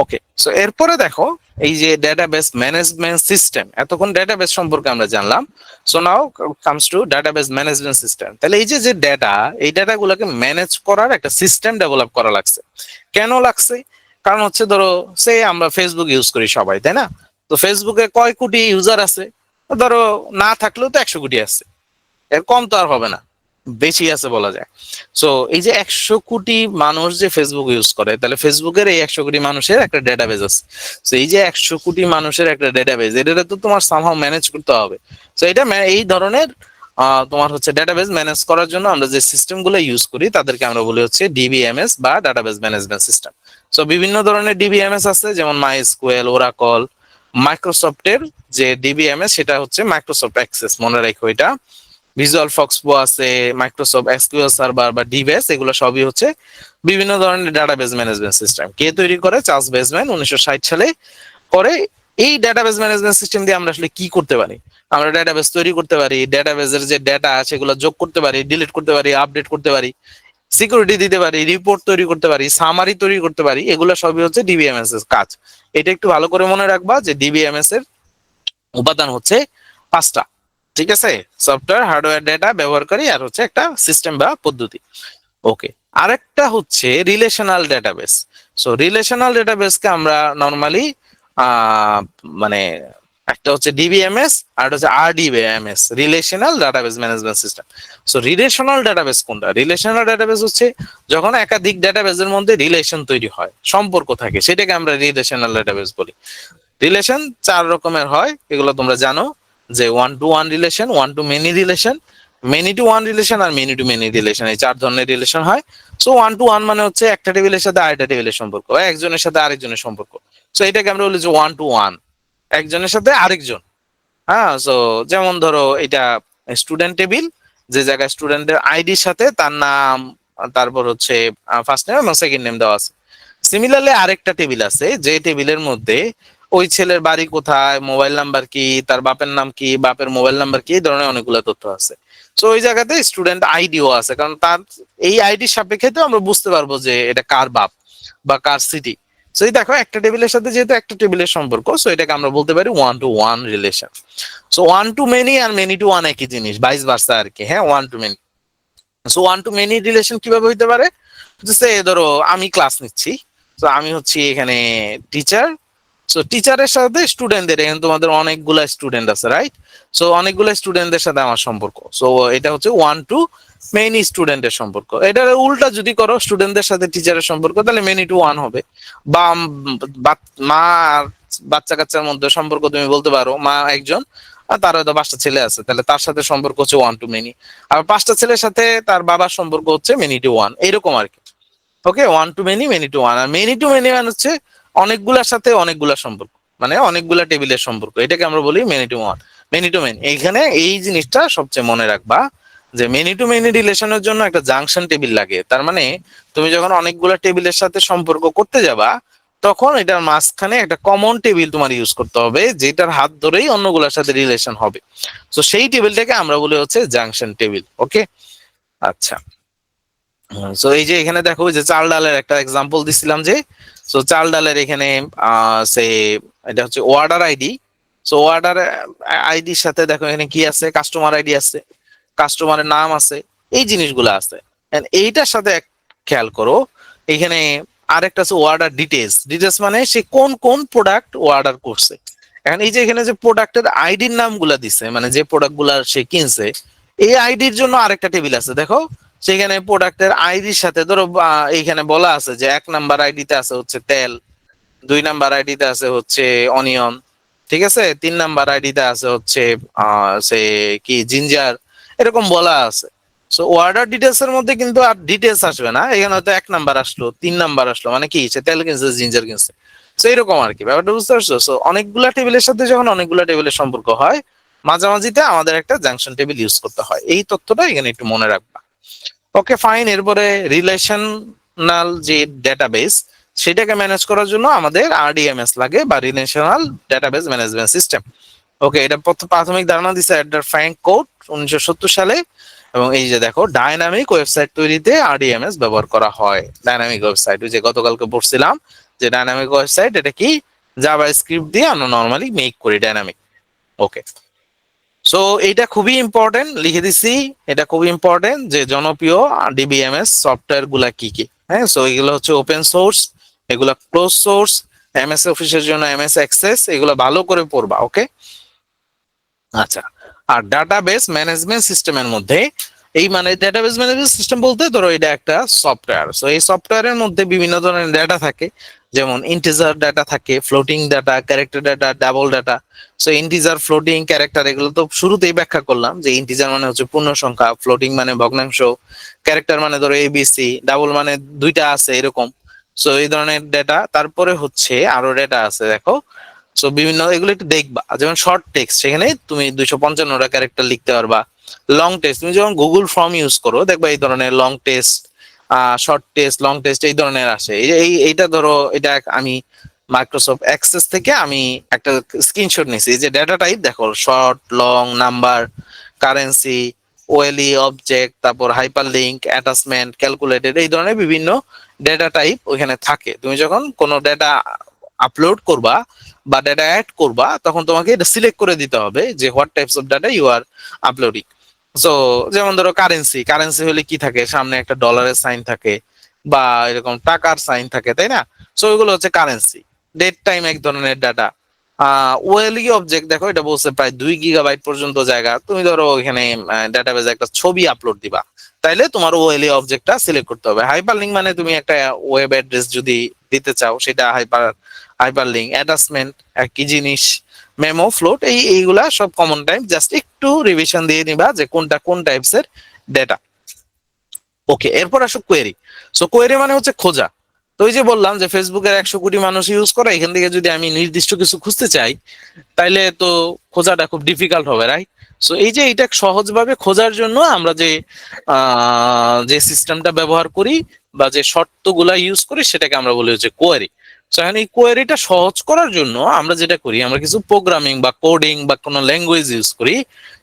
ওকে, সো এরপরে দেখো এই যে ডেটাবেস ম্যানেজমেন্ট সিস্টেম, এতক্ষণ ডেটাবেস সম্পর্কে আমরা জানলাম। So now comes to database management system. তাহলে এই যে ডেটা, এই ডেটাগুলোকে ম্যানেজ করার একটা সিস্টেম ডেভেলপ করা লাগছে। কেন লাগছে? কারণ হচ্ছে ধরো সে আমরা ফেসবুক ইউজ করি সবাই, তাই না? তো ফেসবুকে কয় কোটি ইউজার আছে? ধরো না থাকলেও তো 100 কোটি আছে, এর কম তো আর হবে না, বেশি আছে বলা যায়। সো এই যে 100 কোটি মানুষ যে ফেসবুক ইউজ করে, তাহলে ফেসবুকের এই 100 কোটি মানুষের একটা ডেটাবেজ আছে। সো এই যে 100 কোটি মানুষের একটা ডেটাবেজ, এটা তো তোমার সামহাও ম্যানেজ করতে হবে। সো এটা এই ধরনের তোমার হচ্ছে ডেটাবেজ ম্যানেজ করার জন্য আমরা যে সিস্টেম গুলো ইউজ করি তাদেরকে আমরা বলি হচ্ছে ডিবিএমএস বা ডাটাবেজ ম্যানেজমেন্ট সিস্টেম। সো বিভিন্ন ধরনের ডিবিএমএস আছে, যেমন মাইএসকিউএল, ওরাকল। মাইক্রোসফটের যে ডিবিএমএস সেটা হচ্ছে মাইক্রোসফট অ্যাক্সেস, মনে রাখো এটা। ভিজুয়াল ফক্সপো আছে, মাইক্রোসফট এসকিউএল সার্ভার বা ডিবেস, এগুলো সবই হচ্ছে বিভিন্ন ধরনের ডাটাবেজ ম্যানেজমেন্ট সিস্টেম। কে তৈরি করে? চার্লস বেজম্যান 1960 সালে করে। এই ডাটাবেজ ম্যানেজমেন্ট সিস্টেম দিয়ে আমরা আসলে কি করতে পারি? আমরা ডাটাবেজ তৈরি করতে পারি, ডাটাবেজের যে ডেটা সেগুলো যোগ করতে পারি, ডিলিট করতে পারি, আপডেট করতে পারি, সিকিউরিটি দিতে পারি, রিপোর্ট তৈরি করতে পারি, সামারি তৈরি করতে পারি। এগুলো সবই হচ্ছে ডিবিএমএস এর কাজ। এটা একটু ভালো করে মনে রাখবা যে ডিবিএমএস এর উপাদান হচ্ছে 5টা। ঠিক আছে? সফটওয়্যার, হার্ডওয়্যার, ডেটা ব্যবহারকারী, আর হচ্ছে একটা সিস্টেম বা পদ্ধতি। ওকে, আরেকটা হচ্ছে রিলেশনাল ডেটাবেস। সো রিলেশনাল ডেটাবেসকে আমরা নরমালি মানে একটা হচ্ছে ডিবিএমএস আর একটা হচ্ছে RDBMS, relational database management system. So relational database কোনটা? রিলেশনাল ডাটাবেস হচ্ছে যখন একাধিক ডাটাবেসের মধ্যে রিলেশন তৈরি হয়, সম্পর্ক থাকে, সেটাকে আমরা রিলেশনাল ডাটাবেস বলি। রিলেশন চার রকমের হয়, এগুলো তোমরা জানো, যে one to one relation, one to many relation, many to one relation আর মেনি টু মেনি রিলেশন, এই চার ধরনের রিলেশন হয়। সো ওয়ান টু ওয়ান মানে হচ্ছে একটা টেবিলের সাথে আরেকটা টেবিলের সম্পর্ক, একজনের সাথে আরেকজনের সম্পর্ক। সো এটাকে আমরা বলি যে ওয়ান টু ওয়ান, একজনের সাথে আরেকজন। হ্যাঁ, সো যেমন ধরো এটা স্টুডেন্ট টেবিল, যে জায়গায় স্টুডেন্টের আইডির সাথে তার নাম, তারপর হচ্ছে ফার্স্ট নেম এবং সেকেন্ড নেম দেওয়া আছে। সিমিলারলি আরেকটা টেবিল আছে, যে টেবিলের মধ্যে ওই ছেলের বাড়ি কোথায়, মোবাইল নাম্বার কি, তার বাপের নাম কি, বাপের মোবাইল নাম্বার কি, এই ধরনের অনেকগুলো তথ্য আছে। সো ওই জায়গাতে স্টুডেন্ট আইডিও আছে, কারণ তার এই আইডির সাপেক্ষে তো আমরা বুঝতে পারবো যে এটা কার বাপ বা কার সিটি। সো এই দেখো একটা টেবিলের সাথে যেহেতু একটা টেবিলের সম্পর্ক, সো এটাকে আমরা বলতে পারি one to one relation. So one to many আর মেনি টু ওয়ান একই জিনিস, ভাইস ভার্সা আর কি। হ্যাঁ, one to many. So one to many relation কিভাবে হইতে পারে? সে ধরো আমি ক্লাস নিচ্ছি, তো আমি হচ্ছি এখানে টিচার। সো টিচারের সাথে স্টুডেন্টদের, এখানে তোমাদের অনেকগুলা স্টুডেন্ট আছে, রাইট? সো অনেকগুলো স্টুডেন্টদের সাথে আমার সম্পর্ক, সো এটা হচ্ছে ওয়ান টু মেনি স্টুডেন্টের সম্পর্ক। এটার উল্টা যদি করো, স্টুডেন্টদের সাথে টিচারের সম্পর্ক, তাহলে মেনি টু ওয়ান হবে। বা মা আর বাচ্চা কাচ্চার মধ্যে সম্পর্ক তুমি বলতে পারো, মা একজন আর তার হয়তো 5টা ছেলে আছে, তাহলে তার সাথে সম্পর্ক হচ্ছে ওয়ান টু মেনি। আর 5টা ছেলের সাথে তার বাবার সম্পর্ক হচ্ছে মেনি টু ওয়ান, এরকম আর কি। Okay, one to many, many to one. আর মেনি টু মেনি মানে হচ্ছে অনেকগুলার সাথে অনেকগুলা সম্পর্ক, মানে অনেকগুলা টেবিলের সম্পর্ক, এটাকে আমরা বলি many to one. Many to many, এইখানে এই জিনিসটা সবচেয়ে মনে রাখবা, যে মেনি টু মেনি রিলেশনের জন্য একটা জাংশন টেবিল লাগে। তার মানে তুমি যখন অনেকগুলা টেবিলের সাথে সম্পর্ক করতে যাবা, তখন এটার মাঝখানে একটা কমন টেবিল তোমার ইউজ করতে হবে, যেটার হাত ধরেই অন্যগুলোর সাথে রিলেশন হবে। তো সেই টেবিলটাকে আমরা বলি হচ্ছে জাংশন টেবিল। ওকে, আচ্ছা। সো এই যে এখানে দেখো, যে চাল ডালের একটা এক্সাম্পল দিছিলাম, যে সো চাল ডালের এখানে সে এটা হচ্ছে অর্ডার আইডি। সো অর্ডার আইডির সাথে দেখো এখানে কি আছে, কাস্টমার আইডি আছে, কাস্টমারের নাম আছে, এই জিনিসগুলো আছে। And এইটার সাথে খেয়াল করো, এখানে আরেকটা আছে অর্ডার ডিটেলস। ডিটেলস মানে সে কোন কোন প্রোডাক্ট অর্ডার করছে। এখন এই যে এখানে যে প্রোডাক্টের আইডির নামগুলা দিছে, মানে যে প্রোডাক্ট গুলা সে কিনছে, এই আইডির জন্য আরেকটা টেবিল আছে, দেখো সেখানে প্রোডাক্টের আইডির সাথে ধরো এইখানে বলা আছে যে 1 নাম্বার আইডিতে আছে হচ্ছে তেল, 2 নাম্বার আইডিতে আছে হচ্ছে অনিয়ন, ঠিক আছে, 3 নাম্বার আইডিতে আছে হচ্ছে সে কি জিঞ্জার, এরকম বলা আছে। সো অর্ডার ডিটেলস এর মধ্যে কিন্তু আর ডিটেলস আসবে না, এখানে হয়তো 1 নাম্বার আসলো, 3 নাম্বার আসলো, মানে কি সে তেল কিনছে, জিঞ্জার কিনছে। সো এরকম আর কি, ব্যাপারটা বুঝতে পারছো? সো অনেকগুলা টেবিলের সাথে যখন অনেকগুলা টেবিলের সম্পর্ক হয়, মাঝামাঝিতে আমাদের একটা জাংশন টেবিল ইউজ করতে হয়। এই তথ্যটা এখানে একটু মনে রাখবা। ওকে, ফাইন। এরপরে রিলেশনাল যে ডেটাবেস, সেটাকে ম্যানেজ করার জন্য আমাদের আরডিএমএস লাগে, বা রিলেশনাল ডেটাবেস ম্যানেজমেন্ট সিস্টেম। ওকে, এটা প্রাথমিক ধারণা দিছে এডগার ফ্র্যাঙ্ক কোট 1970 সালে। এবং এই যে দেখো, ডাইনামিক ওয়েবসাইট তৈরিতে আরডিএমএস ব্যবহার করা হয়। ডাইনামিক ওয়েবসাইট, ওই যে গতকালকে পড়ছিলাম যে ডাইনামিক ওয়েবসাইট এটা কি, জাভা স্ক্রিপ্ট দিয়ে আমরা নর্মালি মেক করি ডাইনামিক। ওকে, সো এইটা খুবই ইম্পর্টেন্ট, লিখে দিছি। এটা খুবই ইম্পর্টেন্ট যে জনপ্রিয় ডিবিএমএস সফটওয়্যার গুলা কি কি। হ্যাঁ, সো এগুলো হচ্ছে ওপেন সোর্স, এগুলা ক্লোজ সোর্স, এমএস অফিসের জন্য এমএস অ্যাক্সেস, এগুলো ভালো করে পড়বা। ওকে, আচ্ছা। আর ডাটাবেস ম্যানেজমেন্ট সিস্টেমের মধ্যে, এই মানে ডাটাবেস ম্যানেজমেন্ট সিস্টেম বলতে ধরো এটা একটা সফটওয়্যার। সো এই সফটওয়্যারের মধ্যে বিভিন্ন ধরনের ডাটা থাকে, যেমন ইন্টিজার ডাটা থাকে, floating data, character data, double data. So integer, floating, character, এগুলো তো শুরুতেই ব্যাখ্যা করলাম, যে ইন্টিজার মানে হচ্ছে পূর্ণ সংখ্যা, ফ্লোটিং মানে ভগ্নাংশ, ক্যারেক্টার মানে ধরো এবিসি, ডাবল মানে দুইটা আছে এরকম। সো এই ধরনের ডেটা। তারপরে হচ্ছে আরো ডেটা আছে, দেখো। সো বিভিন্ন এগুলো একটু দেখবা, যেমন শর্ট টেক্সট, সেখানে তুমি 255টা ক্যারেক্টার লিখতে পারবা। লং টেক্সট, তুমি যখন গুগল ফর্ম ইউজ করো, দেখবা এই ধরনের long text, short text, long text এই ধরনের আসে। এইটা ধরো, এটা আমি মাইক্রোসফট অ্যাক্সেস থেকে আমি একটা স্ক্রিনশট নিয়েছি। যে ডাটা টাইপ দেখো, short, long, number, currency, ওএলই, object, তারপর হাইপার লিঙ্ক, অ্যাটাচমেন্ট, ক্যালকুলেটেড, এই ধরনের বিভিন্ন ডেটা টাইপ ওইখানে থাকে। তুমি যখন কোনো ডেটা আপলোড করবা বা ডাটা অ্যাড করবা, তখন তোমাকে এটা সিলেক্ট করে দিতে হবে যে what types of data you are uploading. So যেমন ধরো কারেন্সি, কারেন্সি হলে কি থাকে, সামনে একটা ডলারের সাইন থাকে বা এরকম টাকার সাইন থাকে, তাই না? সো এগুলো হচ্ছে কারেন্সি। ডেট টাইম এক ধরনের ডাটা, ওএলই অবজেক্ট দেখো এটা বলছে প্রায় 2 GB পর্যন্ত জায়গা। তুমি ধরো এখানে ডাটাবেজে একটা ছবি আপলোড দিবা, তাইলে তোমার ওএলই অবজেক্টটা সিলেক্ট করতে হবে। হাইপারলিংক মানে তুমি একটা ওয়েব অ্যাড্রেস যদি দিতে চাও, সেটা হাইপারলিংক অ্যাটাচমেন্ট একই জিনিস। মেমো ফ্লোট এইগুলা সব কমন টাইপ, জাস্ট একটু রিভিশন দিয়ে নিবা যে কোনটা কোন টাইপস এর ডেটা। ওকে, এরপর আসো কোয়েরি। সো কোয়েরি মানে হচ্ছে খোঁজা। তো ওই যে বললাম যে ফেসবুকের 100 কোটি মানুষ ইউজ করে, এখান থেকে যদি আমি নির্দিষ্ট কিছু খুঁজতে চাই, তাইলে তো খোঁজাটা খুব ডিফিকাল্ট হবে, রাইট? সো এই যে এটা সহজভাবে খোঁজার জন্য আমরা যে সিস্টেমটা ব্যবহার করি বা যে শর্তগুলা ইউজ করি, সেটাকে আমরা বলি হচ্ছে কোয়েরি। সো এখন এই কোয়েরিটা সহজ করার জন্য আমরা যেটা করি, আমরা কিছু প্রোগ্রামিং বা কোডিং বা কোনো ল্যাঙ্গুয়েজ ইউজ করি।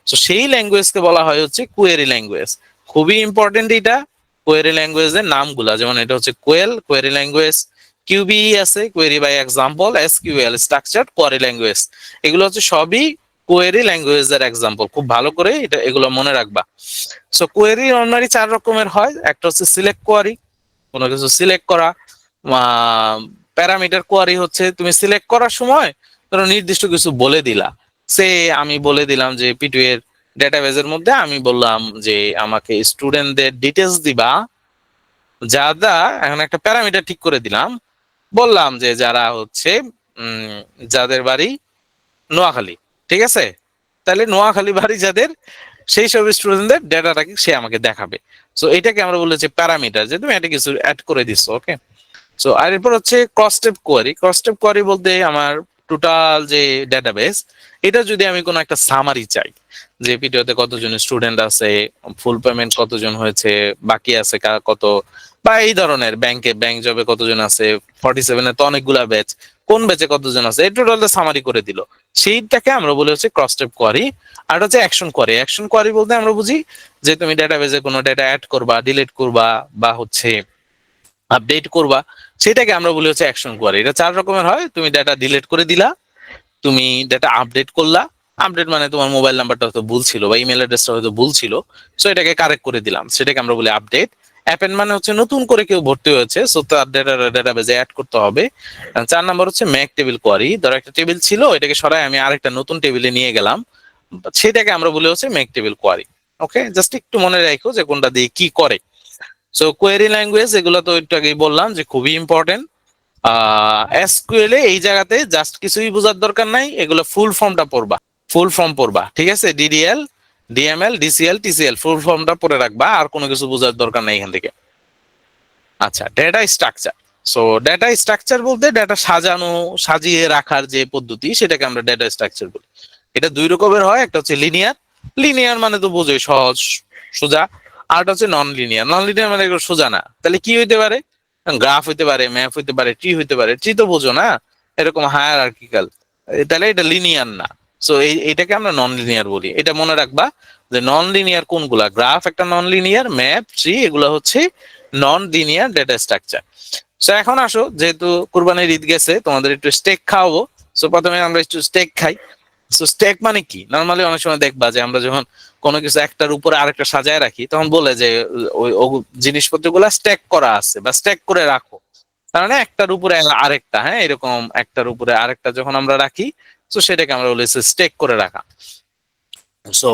তো সেই ল্যাঙ্গুয়েজকে বলা হয় হচ্ছে কোয়েরি ল্যাঙ্গুয়েজ। খুবই ইম্পর্টেন্ট এটা, কোয়েরি ল্যাঙ্গুয়েজের নামগুলা। যেমন এটা হচ্ছে কোয়েরি ল্যাঙ্গুয়েজ, কিউবি আছে query by example, SQL structured query language. এগুলো হচ্ছে সবই কোয়েরি ল্যাঙ্গুয়েজের এক্সাম্পল। খুব ভালো করে এটা এগুলো মনে রাখবা। সো কোয়েরি নরমালি 4 রকমের হয়। একটা হচ্ছে সিলেক্ট কোয়ারি, কোনো কিছু সিলেক্ট করা। প্যারামিটার কোয়ারি হচ্ছে তুমি সিলেক্ট করার সময় ধরো নির্দিষ্ট কিছু বলে দিলা। সে আমি বলে দিলাম যে পিটু এর ডেটাবেজের মধ্যে আমি বললাম যে আমাকে স্টুডেন্টদের ডিটেলস দিবা, যা এখন একটা প্যারামিটার ঠিক করে দিলাম। বললাম যে যারা হচ্ছে যাদের বাড়ি নোয়াখালী, ঠিক আছে? তাহলে নোয়াখালী বাড়ি যাদের, সেই সব স্টুডেন্টদের ডেটাটাকে সে আমাকে দেখাবে। সো এটাকে আমরা বলেছি প্যারামিটার, যে তুমি একটা কিছু অ্যাড করে দিচ্ছ। ওকে, সো আর এরপর হচ্ছে cross step query. Cross step query বলতে আমার টোটাল যে ডেটাবেস, এটা যদি আমি কোনো একটা সামারি চাই, যে পিটিওতে কতজন স্টুডেন্ট আছে, ফুল পেমেন্ট কতজন হয়েছে, বাকি আছে কত, বা এই ধরনের ব্যাংক জবে কতজন আছে, 47-এ তো অনেকগুলা ব্যাচ, কোন ব্যাচে কতজন আছে, এই টোটালটা সামারি করে দিল। সেইটাকে আমরা বলি হচ্ছে ক্রস স্টেপ কোয়ারি। আর হচ্ছে অ্যাকশন কোয়ারি। অ্যাকশন কোয়ারি বলতে আমরা বুঝি যে তুমি ডেটাবেজে কোনো ডেটা অ্যাড করবা, ডিলিট করবা, বা হচ্ছে আপডেট করবা, সেটাকে আমরা বলি হচ্ছে অ্যাকশন কোয়ারি। এটা 4 রকমের হয়। তুমি ডাটা ডিলিট করে দিলা, তুমি ডাটা আপডেট করলা। আপডেট মানে তোমার মোবাইল নাম্বারটা হয়তো ভুল ছিল বা ইমেল অ্যাড্রেসটা হয়তো ভুল ছিল, সো এটাকে কারেক্ট করে দিলাম, সেটাকে আমরা বলি আপডেট। অ্যাপেন্ড মানে হচ্ছে নতুন করে কেউ ভর্তি হয়েছে, সো তার ডেটাবেজে অ্যাড করতে হবে। 4 নম্বর হচ্ছে মেক টেবিল কোয়ারি। ধরো একটা টেবিল ছিল, এটাকে সরাই আমি আরেকটা নতুন টেবিলে নিয়ে গেলাম, সেটাকে আমরা বলি হচ্ছে মেক টেবিল কোয়ারি। ওকে, জাস্ট একটু মনে রাখো যে কোনটা দিয়ে কি করে। সো কোয়েরি ল্যাঙ্গুয়েজ এগুলো তো একটু আগেই বললাম যে খুবই ইম্পর্টেন্ট। এসকিউএল এ এই জায়গাতে জাস্ট কিছুই বোঝার দরকার নাই, এগুলো ফুল ফর্মটা পড়বা। ফুল ফর্ম পড়বা, ঠিক আছে? ডিডিএল, ডিএমএল, ডিসিএল, টিসিএল, ফুল ফর্মটা পড়ে রাখবা, আর কোনো কিছু বোঝার দরকার নাই এখান থেকে। আচ্ছা, data structure. So data structure বলতে ডেটা সাজানো, সাজিয়ে রাখার যে পদ্ধতি, সেটাকে আমরা ডেটা স্ট্রাকচার বলি। এটা 2 রকমের হয়। একটা হচ্ছে লিনিয়ার। লিনিয়ার মানে তো বোঝোই, সহজ সোজা। আর একটা হচ্ছে নন লিনিয়ার। নন লিনিয়ার মানে এগুলো সোজা না। তাহলে কি হইতে পারে? গ্রাফ হইতে পারে, ম্যাপ হইতে পারে, ট্রি হইতে পারে। ট্রি তো বোঝো না, এরকম হায়ারার্কিক্যাল। তাহলে এটা লিনিয়ার না। সো এইটাকে আমরা নন লিনিয়ার বলি। এটা মনে রাখবা যে নন লিনিয়ার কোনগুলা, গ্রাফ একটা নন লিনিয়ার, ম্যাপ, ট্রি এগুলো হচ্ছে non linear data structure. So এখন আসো, যেহেতু কুরবানির ঈদ গেছে, তোমাদের একটু স্টেক খাওয়াবো। সো প্রথমে আমরা একটু স্টেক খাই। সো স্টেক মানে কি? নর্মালি অনেক সময় দেখবা যে আমরা যখন কোনো কিছু একটার উপরে আরেকটা সাজায় রাখি, তখন বলে যে ওই জিনিসপত্রগুলা স্টেক করা আছে বা স্টেক করে রাখো। তার মানে একটার উপরে আরেকটা, হ্যাঁ, এরকম একটার উপরে আরেকটা যখন আমরা রাখি, তো সেটাকে আমরা বলি স্টেক করে রাখা। সো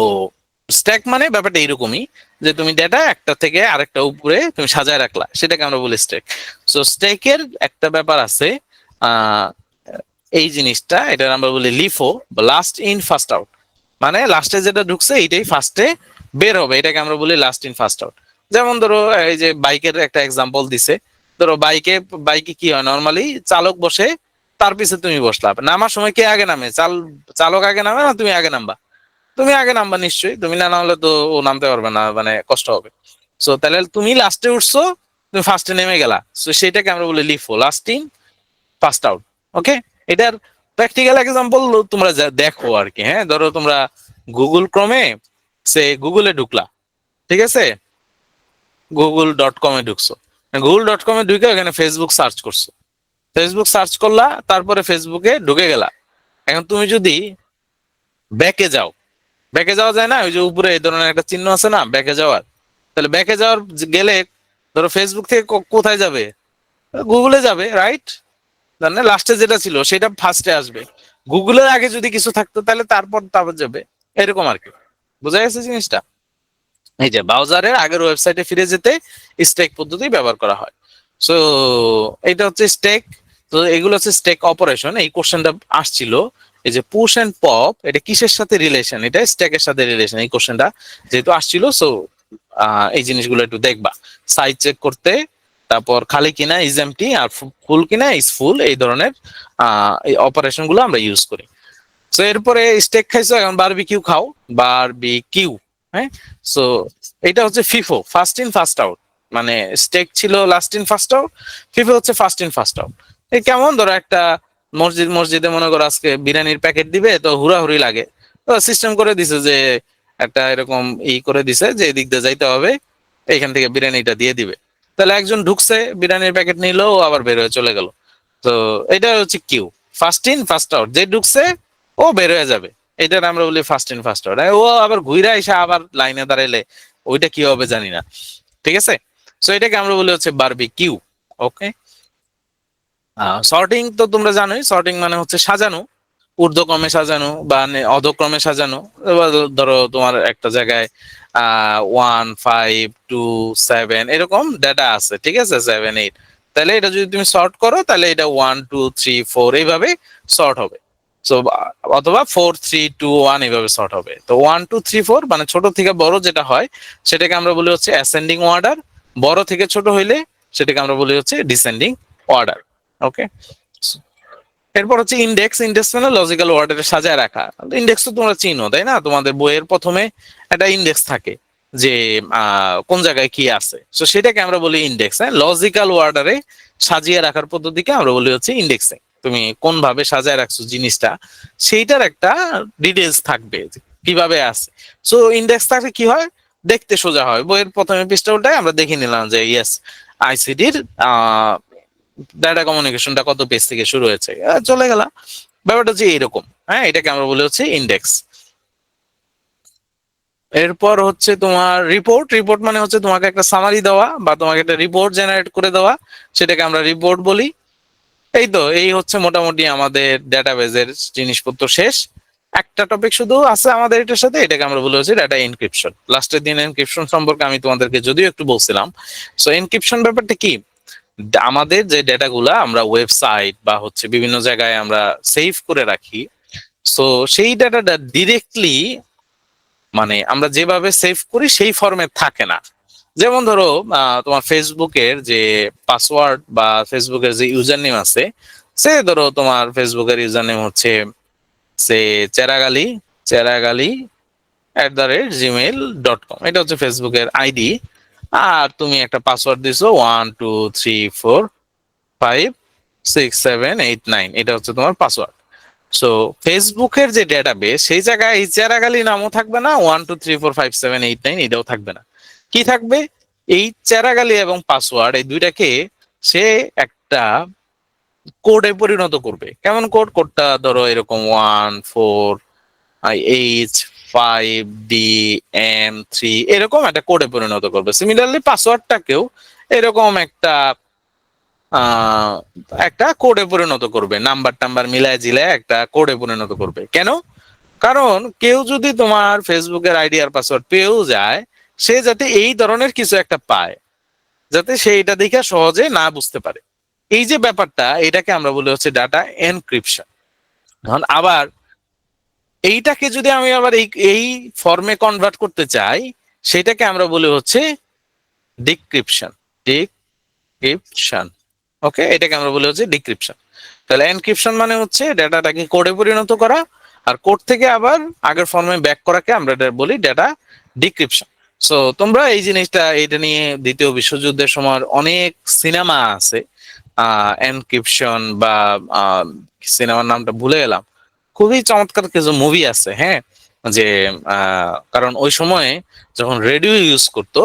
স্ট্যাক মানে ব্যাপারটা এরকমই, যে তুমি ডেটা একটা থেকে আরেকটা উপরে তুমি সাজায় রাখলা, সেটাকে আমরা বলি স্ট্যাক। সো স্ট্যাকের একটা ব্যাপার আছে, আহ এই জিনিসটা, এটা আমরা বলি লিফো বা লাস্ট ইন ফার্স্ট আউট। মানে লাস্টে যেটা ঢুকছে এটাই ফার্স্টে বের হবে, এটাকে আমরা বলি লাস্ট ইন ফার্স্ট আউট। যেমন ধরো এই যে বাইকের একটা এক্সাম্পল দিছে। ধরো বাইকে বাইকে কি হয়, নর্মালি চালক বসে, তার পিছে তুমি বসলা, নামার সময় কে আগে নামে? চালক আগে নামে না তুমি আগে নামবা? তুমি আগে নামবা নিশ্চয়ই, তুমি না নামলে তো ও নামতে পারবে না, মানে কষ্ট হবে। সো তাহলে তুমি লাস্টে উঠছো, তুমি ফার্স্টে নেমে গেলা, সো সেটাকে আমরা বলি LIFO, last in first out. Okay, এটার প্র্যাকটিক্যাল এক্সাম্পল তোমরা দেখো আর কি। হ্যাঁ, ধরো তোমরা গুগল ক্রমে গুগলে ঢুকলা, ঠিক আছে? google.com-এ ঢুকছো, google.com-এ ঢুকে এখানে ফেসবুক সার্চ করছো, ফেসবুক সার্চ করলা, তারপরে ফেসবুকে ঢুকে গেলা। এখন তুমি যদি ব্যাকে যাও, ব্যাকে যাওয়া যায় না, ওই যে উপরে এই ধরনের একটা চিহ্ন আছে না ব্যাকে যাওয়ার, তাহলে ব্যাকে যাওয়ার গেলে ধরো ফেসবুক থেকে কোথায় যাবে? গুগলে যাবে, রাইট? জানে লাস্টে যেটা ছিল সেটা ফার্স্টে আসবে। গুগলের আগে যদি কিছু থাকতো তাহলে তারপর যাবে, এরকম আর কি। বোঝা গেছে জিনিসটা? এই যে ব্রাউজারের আগের ওয়েবসাইটে ফিরে যেতে স্টেক পদ্ধতি ব্যবহার করা হয়। সো এটা হচ্ছে স্টেক। তো এগুলো হচ্ছে স্টেক অপারেশন। এই কোশ্চেনটা আসছিল, এই যে পুশ এন্ড পপ এটা কিসের সাথে রিলেশন, এটা স্টেকের সাথে রিলেশন, এই কোশ্চেনটা যেহেতু আসছিল। সো এই জিনিসগুলো একটু দেখবা সাইজ চেক করতে, তারপর খালি কিনা ইজ এমটি, আর ফুল কিনা ইজ ফুল, এই ধরনের এই অপারেশন গুলো আমরা ইউজ করি। সো এরপরে স্টেক খাইছো, এখন বারবিকিউ খাও, বারবিকিউ। হ্যাঁ, সো এটা হচ্ছে FIFO, first in first out. মানে স্টেক ছিল last in first out, FIFO হচ্ছে ফার্স্ট ইন ফার্স্ট আউট। এই কেমন ধরো একটা মসজিদে মনে করো আজকে বিরিয়ানির প্যাকেট দিবে, তো হুড়াহুড়ি লাগে, তো সিস্টেম করে দিছে যে একটা এরকম করে দিছে যে এদিক দিয়ে যাইতে হবে, এইখান থেকে বিরিয়ানিটা দিয়ে দিবে। তাহলে একজন ঢুকছে, বিরিয়ানির প্যাকেট নিল, ও আবার বের হয়ে চলে গেল। তো এটা হচ্ছে queue, first in first out. যে ঢুকছে ও বের হয়ে যাবে, এটার আমরা বলি ফার্স্ট ইন ফার্স্ট আউট। ও আবার ঘুরে এসে আবার লাইনে দাঁড়াইলে ওইটা কি হবে জানি না, ঠিক আছে? সো এটাকে আমরা বলি হচ্ছে বারবিকিউ। ওকে, সর্টিং তো তোমরা জানোই, সর্টিং মানে হচ্ছে সাজানো, ঊর্ধ্বক্রমে সাজানো বা অধক্রমে সাজানো। এবার ধরো তোমার একটা জায়গায় 1 5 2 7 এরকম ডেটা আছে, ঠিক আছে, 7 8, তাহলে এটা যদি তুমি সর্ট করো তাহলে এটা 1 2 3 4 এইভাবে সর্ট হবে। সো অথবা 4 3 2 1 এইভাবে সর্ট হবে। তো 1 2 3 4 মানে ছোট থেকে বড় যেটা হয় সেটাকে আমরা বলি হচ্ছে অ্যাসেন্ডিং অর্ডার, বড় থেকে ছোট হইলে সেটাকে আমরা বলি হচ্ছে ডিসেন্ডিং অর্ডার। ওকে, এরপর হচ্ছে ইন্ডেক্স। ইন্ডেক্স মানে লজিক্যাল অর্ডারে সাজায় রাখা। ইন্ডেক্স তো তোমরা চিনো তাই না, তোমাদের বইয়ের প্রথমে একটা ইন্ডেক্স থাকে যে কোন জায়গায় কি আছে, তো সেটাকে আমরা বলি ইন্ডেক্স। হ্যাঁ, লজিক্যাল অর্ডারে সাজিয়ে রাখার পদ্ধতিকে আমরা বলি হচ্ছে ইন্ডেক্সিং। তুমি কোন ভাবে সাজায় রাখছো জিনিসটা, সেইটার একটা ডিটেলস থাকবে কিভাবে আছে। সো ইন্ডেক্স থাকলে কি হয়, দেখতে সোজা হয়। বইয়ের প্রথমে পৃষ্ঠা উল্টায় আমরা দেখে নিলাম যে ইয়েস, আইসিডির ডাটা কমিউনিকেশনটা কত পেজ থেকে শুরু হয়েছে, চলে গেলাম। ব্যাপারটা হচ্ছে এইরকম। হ্যাঁ, এটাকে আমরা বলি হচ্ছে ইন্ডেক্স। এরপর হচ্ছে তোমার রিপোর্ট। রিপোর্ট মানে হচ্ছে তোমাকে একটা সামারি দেওয়া বা তোমাকে একটা রিপোর্ট জেনারেট করে দেওয়া, সেটাকে আমরা রিপোর্ট বলি। এই তো, এই হচ্ছে মোটামুটি আমাদের ডেটাবেজের জিনিসপত্র শেষ। একটা টপিক শুধু আছে আমাদের এটার সাথে, এটাকে আমরা বলে হচ্ছে ডাটা এনক্রিপশন। লাস্টের দিন এনক্রিপশন সম্পর্কে আমি তোমাদেরকে যদিও একটু বলছিলাম। সো এনক্রিপশন ব্যাপারটা কি, আমাদের যে ডেটাগুলা আমরা ওয়েবসাইট বা হচ্ছে বিভিন্ন জায়গায় আমরা সেভ করে রাখি, সো সেই ডাটাটা ডিরেক্টলি মানে আমরা যেভাবে সেভ করি সেই ফর্মে থাকে না। যেমন ধরো তোমার ফেসবুকের যে পাসওয়ার্ড বা ফেসবুকের যে ইউজার নেম আছে, সে ধরো তোমার ফেসবুকের ইউজার নেম হচ্ছে সে চেরাগালি চেরাগালি @gmail.com, এটা হচ্ছে ফেসবুকের আইডি। আর তুমি একটা পাসওয়ার্ড দিছো 1 2 3 4 5 6 7 8 9, এটা হচ্ছে তোমার পাসওয়ার্ড। সো ফেসবুকের যে ডেটাবেস সেই জায়গায় এই চেরাগালি নামও থাকবে না, 1 2 3 4 5 7 8 9 এটাও থাকবে না। কি থাকবে, এই চেরাগালি এবং পাসওয়ার্ড এই দুইটাকে সে একটা কোডে পরিণত করবে। কেমন কোড, কোডটা ধরো এরকম 1 4 H 5 D M 3 এরকম একটা কোডে পরিণত করবে। সিমিলারলি পাসওয়ার্ডটাকেও এরকম আহ একটা কোডে পরিণত করবে, নাম্বার টাম্বার মিলায় জিলায় একটা কোডে পরিণত করবে। কেন, কারণ কেউ যদি তোমার ফেসবুকের আইডি আর পাসওয়ার্ড পেয়েও যায়, সে যাতে এই ধরনের কিছু একটা পায়, যাতে সে এটা দেখে সহজে না বুঝতে পারে। এই যে ব্যাপারটা, এটাকে আমরা বলি হচ্ছে ডাটা এনক্রিপশন। এখন আবার এইটাকে যদি আমি আবার এই এই ফর্মে কনভার্ট করতে চাই, সেটাকে আমরা বলি হচ্ছে ডিক্রিপশন। ডিক্রিপশন, ওকে, এটাকে আমরা বলি হচ্ছে ডিক্রিপশন। তাহলে এনক্রিপশন মানে হচ্ছে ডেটাটাকে কোডে পরিণত করা, আর কোড থেকে আবার আগের ফর্মে ব্যাক করাকে আমরা বলি ডেটা ডিক্রিপশন। সো তোমরা এই জিনিসটা, এটা নিয়ে দ্বিতীয় বিশ্বযুদ্ধের সময় অনেক সিনেমা আছে, এনক্রিপশন বা সিনেমার নামটা ভুলে গেলাম, খুবই চমৎকার কিছু মুভি আছে। হ্যাঁ, যে কারণ ওই সময়ে যখন রেডিও ইউজ করতো,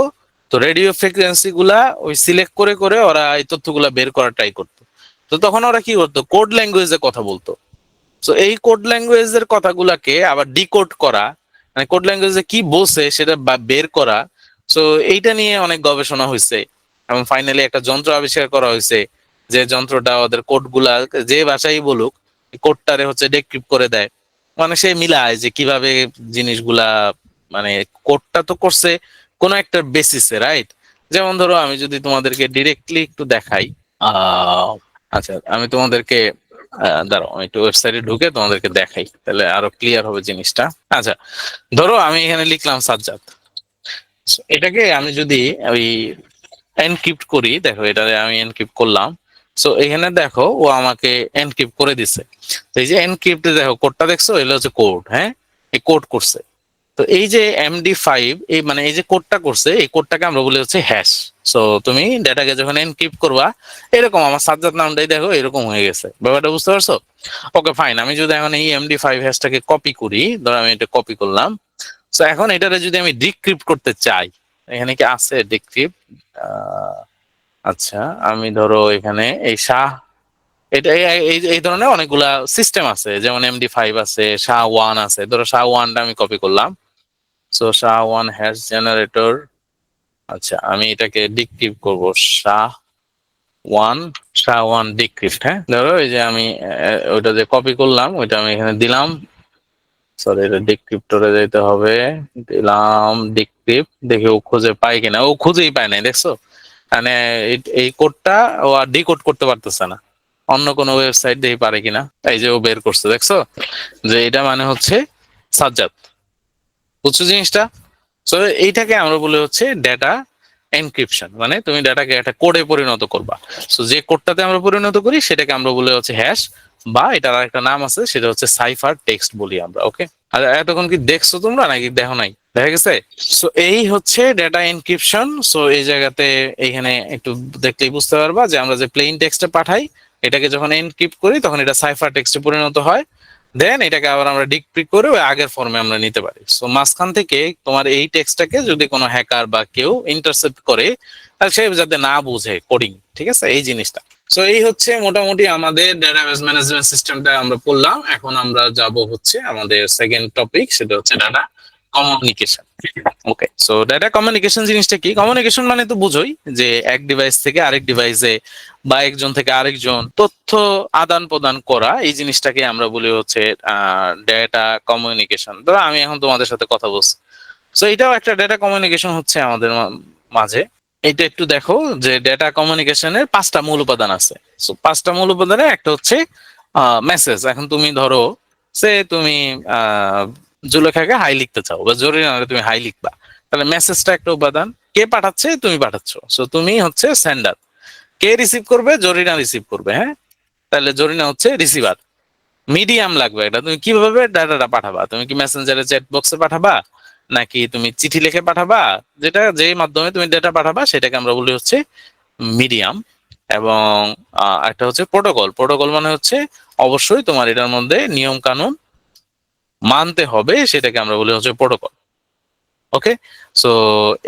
তো রেডিও ফ্রিকোয়েন্সি গুলা ওই সিলেক্ট করে করে ওরা এই তথ্যগুলা বের করার ট্রাই করতো। তো তখন ওরা কি করতো, কোড ল্যাঙ্গুয়েজে কথা বলতো। তো এই কোড ল্যাঙ্গুয়েজের কথাগুলাকে আবার ডিকোড করা, মানে কোড ল্যাঙ্গুয়েজে কি বলছে সেটা বের করা। তো এইটা নিয়ে অনেক গবেষণা হয়েছে এবং ফাইনালি একটা যন্ত্র আবিষ্কার করা হয়েছে, যে যন্ত্রটা ওদের কোডগুলা যে ভাষাই বলুক কোডটারে হচ্ছে ডেক্রিপ্ট করে দেয়, মানে সে মিলায় যে কিভাবে জিনিসগুলা, মানে কোডটা তো করছে কোন একটা বেসিসে, রাইট? যেমন ধরো আমি যদি তোমাদেরকে ডিরেক্টলি একটু দেখাই, আহ আচ্ছা আমি তোমাদেরকে দাঁড়াও আমি একটু ওয়েবসাইটে ঢুকে তোমাদেরকে দেখাই, তাহলে আরো ক্লিয়ার হবে জিনিসটা। আচ্ছা ধরো আমি এখানে লিখলাম সাজ্জাদ, So, এটাকে আমি যদি ওই এনক্রিপ্ট করি, দেখো এটারে আমি এনক্রিপ্ট করলাম, সো এখানে দেখো ও আমাকে এনক্রিপ্ট করে দিছে। তো এই যে এনক্রিপ্টে দেখো কোডটা দেখছো, এগুলো হচ্ছে কোড, হ্যাঁ এই কোড করছে। তো এই যে MD5 এই মানে এই যে কোডটা করছে, এই কোডটাকে আমরা বলি হচ্ছে হ্যাশ। সো তুমি ডেটাকে যখন এনক্রিপ্ট করবা, এরকম আমার সাজ্জাদ নামটাই দেখো এরকম হয়ে গেছে, ব্যাপারটা বুঝতে পারছো? ওকে ফাইন, আমি যদি এখন এই MD5 হ্যাশটাকে কপি করি, ধরো আমি এটা কপি করলাম, তো এখন এটারে যদি আমি ডিক্রিপ্ট করতে চাই, এখানে কি আছে ডিক্রিপ্ট? আচ্ছা আমি ধরো এখানে এই শাহ, এটা এই ধরনের অনেকগুলা সিস্টেম আছে, যেমন MD5 আছে, SHA-1 আছে, ধরো SHA-1টা আমি কপি করলাম, সো SHA-1 হ্যাশ জেনারেটর। আচ্ছা আমি এটাকে ডিক্রিপ্ট করব, SHA-1, SHA-1 ডিক্রিপ্ট, হ্যাঁ ধরো এই যে আমি ওইটা যে কপি করলাম ওইটা আমি এখানে দিলাম, সরি এটা ডিক্রিপ্টরে যেতে হবে, দিলাম ডিক্রিপ্ট, দেখি ও খুঁজে পায় কিনা, ও খুঁজেই পায় নাই, দেখছো? মানে এই কোডটা ও আর ডিকোড করতে পারতেছে না, অন্য কোনো ওয়েবসাইট দিয়ে পারে কিনা, এই যে ও বের করছে, দেখছো যে এটা মানে হচ্ছে সাজ্জাদ, বুঝছো জিনিসটা? তো এইটাকে আমরা বলি হচ্ছে ডেটা এনক্রিপশন, মানে তুমি ডেটাকে একটা কোডে পরিণত করবা। সো যে কোডটাতে আমরা পরিণত করি সেটাকে আমরা বলে হচ্ছে হ্যাশ, বা এটার একটা নাম আছে সেটা হচ্ছে সাইফার টেক্সট বলি আমরা, ওকে? আর এতক্ষণ কি দেখছো তোমরা নাকি দেখো নাই, দেখা গেছে? সো এই হচ্ছে ডেটা এনক্রিপশন। সো এই জায়গাতে এইখানে একটু দেখলেই বুঝতে পারবা যে আমরা যে প্লেইন টেক্সটে পাঠাই, এটাকে যখন এনক্রিপ্ট করি তখন এটা সাইফার টেক্সটে পরিণত হয়, দেন এটাকে আবার আমরা ডিক্রিপ্ট করে ওই আগের ফর্মে আমরা নিতে পারি। সো মাঝখান থেকে তোমার এই টেক্সটটাকে যদি কোনো হ্যাকার বা কেউ ইন্টারসেপ্ট করে, তাহলে সে যাতে না বুঝে কোডিং, ঠিক আছে এই জিনিসটা। সো এই হচ্ছে মোটামুটি আমাদের ডেটাবেস ম্যানেজমেন্ট সিস্টেমটা আমরা পড়লাম। এখন আমরা যাব হচ্ছে আমাদের সেকেন্ড টপিক, সেটা হচ্ছে ডাটা কমিউনিকেশন। ওকে, সো ডাটা কমিউনিকেশন জিনিসটা কি? কমিউনিকেশন মানে তো বুঝোই যে এক ডিভাইস থেকে আরেক ডিভাইসে বা একজন থেকে আরেকজন তথ্য আদান প্রদান করা, এই জিনিসটাকে আমরা বলি হচ্ছে ডেটা কমিউনিকেশন। ধরো আমি এখন তোমাদের সাথে কথা বলছি, সো এটাও একটা ডেটা কমিউনিকেশন হচ্ছে আমাদের মাঝে। এটা একটু দেখো যে ডেটা কমিউনিকেশনের 5টা মূল উপাদান আছে। সো 5টা মূল উপাদানে একটা হচ্ছে মেসেজ। এখন তুমি ধরো সে তুমি জুলেখাকে হাই লিখতে চাও বা জরুরি না তুমি হাই লিখবা, তাহলে মেসেজটা একটা উপাদান। কে পাঠাচ্ছে? তুমি পাঠাচ্ছ, সো তুমি হচ্ছে সেন্ডার। কে রিসিভ করবে? জরিনা রিসিভ করবে, হ্যাঁ, তাহলে জরিনা হচ্ছে রিসিভার। মিডিয়াম লাগবে এটা, তুমি কিভাবে ডাটাটা পাঠাবা? তুমি কি মেসেঞ্জারে চ্যাট বক্সে পাঠাবা, নাকি তুমি চিঠি লিখে পাঠাবা? যেটা যেই মাধ্যমে তুমি ডেটা পাঠাবা সেটাকে আমরা বলি হচ্ছে মিডিয়াম। এবং একটা হচ্ছে প্রোটোকল। প্রোটোকল মানে হচ্ছে অবশ্যই তোমার এটার মধ্যে নিয়ম কানুন মানতে হবে, সেটাকে আমরা বলি হচ্ছে প্রোটোকল। ওকে, সো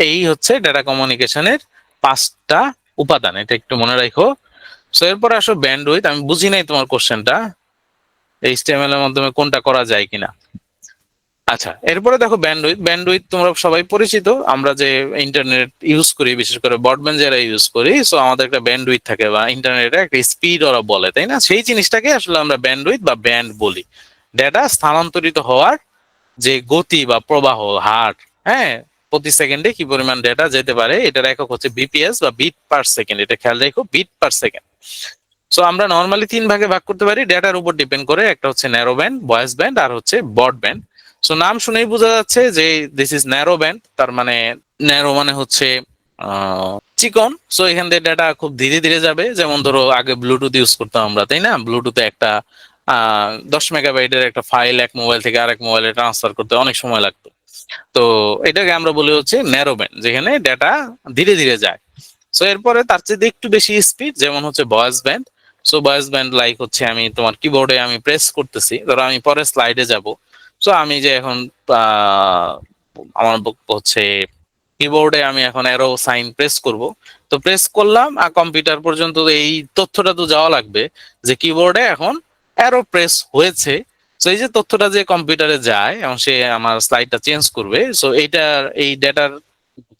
এই হচ্ছে ডেটা কমিউনিকেশনের 5টা উপাদান, এটা একটু মনে রাখো। সো এরপর আসো ব্যান্ডউইথ। আমি বুঝি নাই তোমার কোশ্চেনটা, এইচটিএমএল এর মাধ্যমে কোনটা করা যায় কিনা। আচ্ছা এরপরে দেখো ব্যান্ডউইথ। ব্যান্ডউইথ তোমরা সবাই পরিচিত, আমরা যে ইন্টারনেট ইউজ করি, বিশেষ করে ব্রডব্যান্ড যারা ইউজ করি, সো আমাদের একটা ব্যান্ডউইথ থাকে, বা ইন্টারনেটে একটা স্পিড ওরা বলে, তাই না? সেই জিনিসটাকে আসলে আমরা ব্যান্ডউইথ বা ব্যান্ড বলি। ডেটা স্থানান্তরিত হওয়ার যে গতি বা প্রবাহ হার, হ্যাঁ, প্রতি সেকেন্ডে কি পরিমাণ ডেটা যেতে পারে, এটার একক হচ্ছে বিপিএস বা বিট পার সেকেন্ড। এটা খেয়াল রেখো, বিট পার সেকেন্ড। সো আমরা নর্মালি 3 ভাগে ভাগ করতে পারি ডেটার উপর ডিপেন্ড করে, একটা হচ্ছে ন্যারো ব্যান্ড, ভয়েস ব্যান্ড, আর হচ্ছে ব্রডব্যান্ড। সো নাম শুনেই বোঝা যাচ্ছে যে দিস ইজ ন্যারো ব্যান্ড, তার মানে ন্যারো মানে হচ্ছে চিকন। সো এখান থেকে ডেটা খুব ধীরে ধীরে যাবে। যেমন ধরো আগে ব্লুটুথ ইউজ করতাম আমরা, তাই না? ব্লুটুথে একটা 10 মেগাবাইটের একটা ফাইল এক মোবাইল থেকে আরেক মোবাইলে ট্রান্সফার করতে অনেক সময় লাগতো। তো এটাকে আমরা বলি হচ্ছে ন্যারো ব্যান্ড, যেখানে ডেটা ধীরে ধীরে যায়। সো এরপরে তার চেয়ে একটু বেশি স্পিড, যেমন হচ্ছে voice band. So voice band like হচ্ছে আমি তোমার কিবোর্ডে আমি প্রেস করতেছি, ধরো আমি পরের স্লাইডে যাব। সো আমি যে এখন আমার হচ্ছে কিবোর্ডে আমি এখন অ্যারো সাইন প্রেস করব, তো প্রেস করলাম আর কম্পিউটার পর্যন্ত এই তথ্যটা তো যাওয়া লাগবে যে কিবোর্ডে এখন অ্যারো প্রেস হয়েছে। সো এই যে তথ্যটা যে কম্পিউটারে যায় এবং সে আমার স্লাইডটা চেঞ্জ করবে, সো এইটার এই ডেটার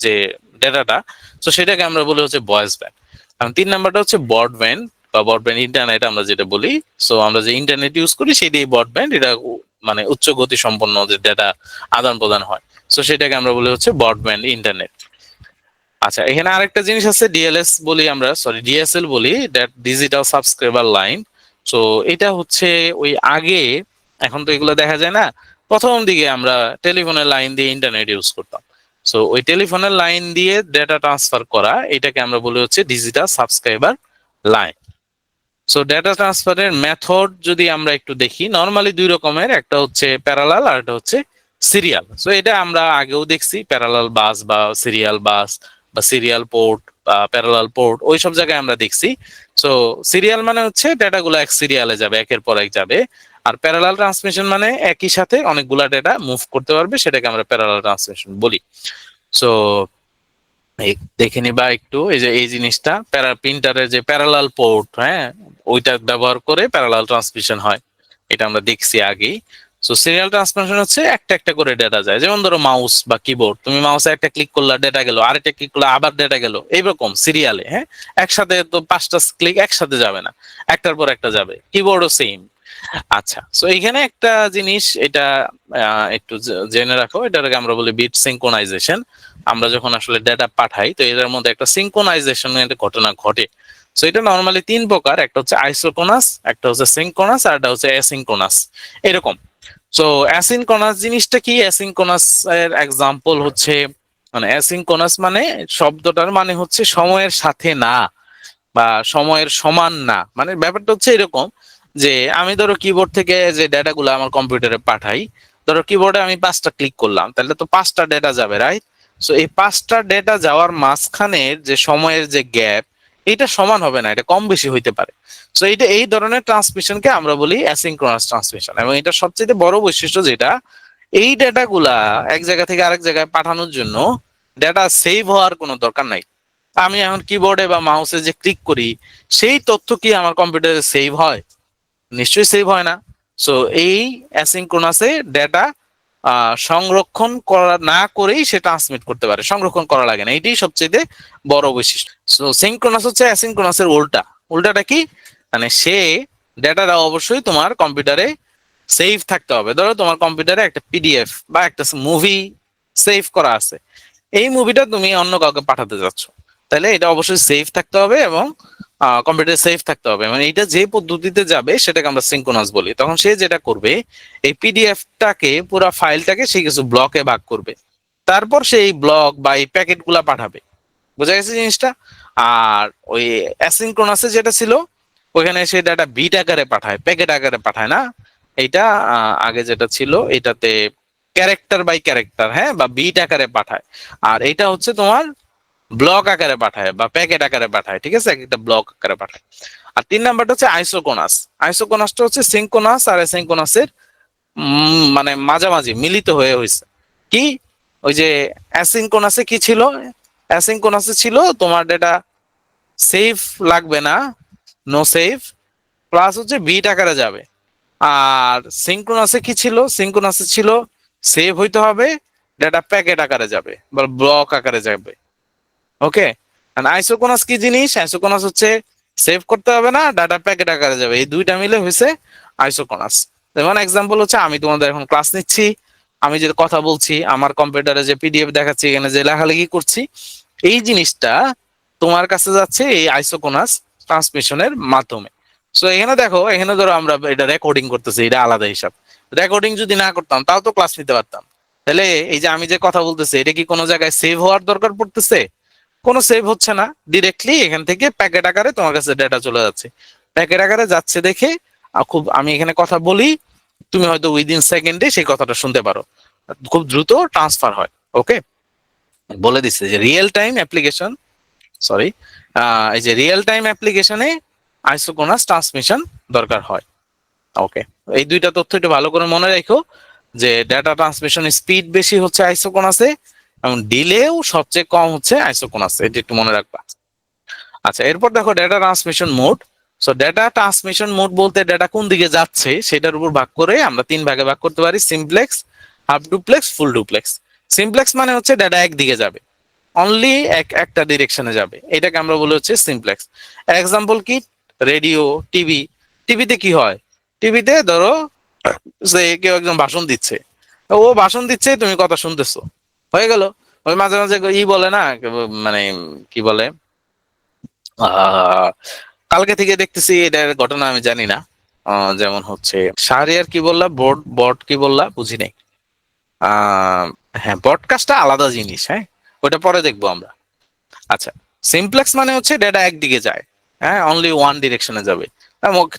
যে ডেটাটা, তো সেটাকে আমরা বলি হচ্ছে ভয়েস ব্যান্ড। এবং 3 নাম্বারটা হচ্ছে ব্রডব্যান্ড। বা ব্রডব্যান্ড ইন্টারনেট আমরা যেটা বলি, সো আমরা যে ইন্টারনেট ইউজ করি সেটাই ব্রডব্যান্ড, এটা মানে উচ্চ গতি সম্পন্ন যে ডেটা আদান প্রদান হয়, সো সেটাকে আমরা বলি হচ্ছে ব্রডব্যান্ড ইন্টারনেট। আচ্ছা, এখানে আরেকটা জিনিস আছে ডিএলএস বলি আমরা, সরি ডিএসএল বলি, that digital subscriber line. So এটা হচ্ছে ওই আগে, এখন তো এগুলো দেখা যায় না, প্রথম দিকে আমরা টেলিফোনের লাইন দিয়ে ইন্টারনেট ইউজ করতাম। সো ওই টেলিফোনের লাইন দিয়ে ডেটা ট্রান্সফার করা, এটাকে আমরা বলি হচ্ছে digital subscriber line. So data ট্রান্সফারের মেথড যদি আমরা একটু দেখি, নর্মালি দুই রকমের, একটা হচ্ছে প্যারালাল আর একটা হচ্ছে সিরিয়াল। সো এটা আমরা আগেও দেখছি, প্যারালাল বাস বা সিরিয়াল বাস বা সিরিয়াল পোর্ট বা প্যারালাল পোর্ট, ওই সব জায়গায় আমরা দেখছি। সো সিরিয়াল মানে হচ্ছে ডেটাগুলো এক সিরিয়ালে যাবে, একের পর এক যাবে। আর প্যারালাল ট্রান্সমিশন মানে একই সাথে অনেকগুলা ডেটা মুভ করতে পারবে, সেটাকে আমরা প্যারালাল ট্রান্সমিশন বলি। সো দেখে নিবা একটু, এই যে এই জিনিসটা প্রিন্টারের যে প্যারালাল পোর্ট, হ্যাঁ, ওইটা ব্যবহার করে প্যারালাল ট্রান্সমিশন হয়, এটা আমরা দেখছি আগেই। সো সিরিয়াল ট্রান্সমিশন হচ্ছে একটা একটা করে ডেটা যায়, যেমন ধরো মাউস বা কিবোর্ড, তুমি মাউসে একটা ক্লিক করলে ডেটা গেল, আরেকটা ক্লিক করলে আবার ডেটা গেল, এইরকম সিরিয়ালে। হ্যাঁ, একসাথে তো 5টা ক্লিক একসাথে যাবে না, একটার পর একটা যাবে, কিবোর্ডও সেম। আচ্ছা, সো এখানে একটা জিনিস, এটা একটু জেনে রাখো, এটাকে আমরা বলি বিট সিঙ্ক্রোনাইজেশন। আমরা যখন আসলে ডেটা পাঠাই, তো এটার মধ্যে একটা সিঙ্ক্রোনাইজেশনের ঘটনা ঘটে। সো এটা নর্মালি 3 প্রকার, একটা হচ্ছে আইসোক্রোনাস, একটা হচ্ছে সিঙ্ক্রোনাস, আর একটা হচ্ছে অ্যাসিঙ্ক্রোনাস, এরকম। সো অ্যাসিঙ্ক্রোনাস জিনিসটা কি? অ্যাসিঙ্ক্রোনাস এর এক্সাম্পল হচ্ছে, মানে অ্যাসিঙ্ক্রোনাস মানে শব্দটার মানে হচ্ছে সময়ের সাথে না বা সময়ের সমান না। মানে ব্যাপারটা হচ্ছে এরকম যে আমি ধরো কিবোর্ড থেকে যে ডেটাগুলো আমার কম্পিউটারে পাঠাই, ধরো কিবোর্ডে আমি 5টা ক্লিক করলাম, তাহলে তো 5টা ডেটা যাবে, রাইট? সো এই 5টা ডেটা যাওয়ার মাঝখানের যে সময়ের যে গ্যাপ, এটা সমান হবে না, এটা কম বেশি হইতে পারে। সো এইটা, এই ধরনের ট্রান্সমিশনকে আমরা বলি অ্যাসিঙ্ক্রোনাস ট্রান্সমিশন। এবং এটা সবচেয়ে বড় বৈশিষ্ট্য যেটা, এই ডেটাগুলা এক জায়গা থেকে আরেক জায়গায় পাঠানোর জন্য ডেটা সেভ হওয়ার কোনো দরকার নাই। আমি এখন কিবোর্ডে বা মাউসে যে ক্লিক করি, সেই তথ্য কি আমার কম্পিউটারে সেভ হয়? নিশ্চয়ই সেভ হয় না। সো এই অ্যাসিঙ্ক্রোনাসে ডেটা সংরক্ষণ করা না করেই সে ট্রান্সমিট করতে পারে, সংরক্ষণ করা লাগে না, এটাই সবচেয়ে বড় বৈশিষ্ট্য। সো সিঙ্ক্রোনাস হচ্ছে অ্যাসিঙ্ক্রোনাসের উল্টা। উল্টাটা কি? মানে সে ডেটাটা অবশ্যই তোমার কম্পিউটারে সেভ থাকতে হবে। ধরো তোমার কম্পিউটারে একটা পিডিএফ বা একটা মুভি সেভ করা আছে, এই মুভিটা তুমি অন্য কাউকে পাঠাতে যাচ্ছ, তাহলে এটা অবশ্যই সেভ থাকতে হবে এবং কম্পিউটারে সেভ থাকতে হবে। মানে এটা যে পদ্ধতিতে যাবে সেটাকে আমরা সিঙ্ক্রোনাস বলি। তখন সে যেটা করবে, এই পিডিএফটাকে, পুরো ফাইলটাকে সে কিছু ব্লকে ভাগ করবে, তারপর সেই ব্লক বা এই প্যাকেট গুলা পাঠাবে। বোঝা গেছে জিনিসটা? আর ওই অ্যাসিঙ্ক্রোনাসে যেটা ছিল, ওইখানে সে ডাটা বিট আকারে পাঠায়, প্যাকেট আকারে পাঠায় না। এইটা আগে যেটা ছিল, এটাতে ক্যারেক্টার বাই ক্যারেক্টার, হ্যাঁ, বা বিট আকারে পাঠায়। আর এটা হচ্ছে তোমার ব্লক আকারে পাঠায় বা প্যাকেট আকারে পাঠায়, ঠিক আছে, একটা ব্লক আকারে পাঠায়। আর 3 নাম্বারটা হচ্ছে আইসোকোনাস। আইসোকোনাসটা হচ্ছে সিঙ্কোনাস আর অ্যাসিঙ্কোনাসের মানে মাঝামাঝি মিলিত হয়ে হয়েছে। কি? ওই যে অ্যাসিঙ্কোনাসে কি ছিল? অ্যাসিঙ্কোনাসে ছিল তোমার ডেটা সেভ লাগবে না, নো সেভ, প্লাস হচ্ছে বিট আকারে যাবে। আর সিঙ্ক্রোনাসে কি ছিল? সিঙ্ক্রোনাসে ছিল সেভ হইতে হবে, ডেটা প্যাকেট আকারে যাবে বা ব্লক আকারে যাবে। ওকে। আইসোকোনাস কি জিনিস? আইসোকোনাস হচ্ছে সেভ করতে হবে না, ডাটা প্যাকেট আকারে যাবে, এই দুইটা মিলে হয়েছে আইসোকোনাস। যেমন এক্সাম্পল হচ্ছে, আমি তোমাদের এখন ক্লাস নিচ্ছি, আমি যে কথা বলছি, আমার কম্পিউটারে যে পিডিএফ দেখাচ্ছি, এখানে যে লেখালেখি করছি, এই জিনিসটা তোমার কাছে যাচ্ছে এই আইসোকোনাস ট্রান্সমিশনের মাধ্যমে। সো এখানে দেখো, এখানে ধরো আমরা এটা রেকর্ডিং করতেছি, এটা আলাদা হিসাব। রেকর্ডিং যদি না করতাম তাও তো ক্লাস নিতে পারতাম। তাহলে এই যে আমি যে কথা বলতেছি, এটা কি কোনো জায়গায় সেভ হওয়ার দরকার পড়তেছে? কোনো সেভ হচ্ছে না, ডিরেক্টলি এখান থেকে প্যাকেট আকারে তোমার কাছে ডেটা চলে যাচ্ছে। প্যাকেট আকারে যাচ্ছে দেখে খুব, আমি এখানে কথা বলি, তুমি হয়তো উইদিন সেকেন্ডে সেই কথাটা শুনতে পারো, খুব দ্রুত ট্রান্সফার হয়। ওকে। বলে দিচ্ছে যে রিয়েল টাইম অ্যাপ্লিকেশন, সরি, এই যে রিয়েল টাইম অ্যাপ্লিকেশনে আইসোকোনাস ট্রান্সমিশন দরকার হয়। ওকে। এই দুইটা তথ্য একটু ভালো করে মনে রাখো, যে ডেটা ট্রান্সমিশন স্পিড বেশি হচ্ছে আইসোকোনাসে এবং ডিলেও সবচেয়ে কম হচ্ছে আইসোকোনাসে, এটা একটু মনে রাখবা। আচ্ছা, এরপর দেখো data transmission mode. So data transmission mode বলতে ডেটা কোন দিকে যাচ্ছে সেটার উপর ভাগ করে আমরা 3 ভাগে ভাগ করতে পারি, simplex, half duplex, full duplex. Simplex মানে হচ্ছে ডেটা একদিকে যাবে, অনলি একটা ডিরেকশনে যাবে, এটাকে আমরা বলি হচ্ছে সিমপ্লেক্স। এক্সাম্পল কি? Radio, TV. টিভিতে কি হয়, টিভিতে ধরো যে কেউ একজন ভাষণ দিচ্ছে, ও ভাষণ দিচ্ছে, তুমি কথা শুনতেছো, হয়ে গেল। ওই মাঝে মাঝে বলে না, মানে কি বলে, আহ কালকে থেকে দেখতেছি এটার ঘটনা আমি জানি না, যেমন হচ্ছে শাহরিয়ার কি বললা, বোর্ড বট কি বললা বুঝি নাই। আহ হ্যাঁ, ব্রডকাস্টটা আলাদা জিনিস, হ্যাঁ ওটা পরে দেখবো আমরা। আচ্ছা, সিমপ্লেক্স মানে হচ্ছে ডেটা একদিকে যায়, হ্যাঁ অনলি ওয়ান ডিরেকশনে যাবে।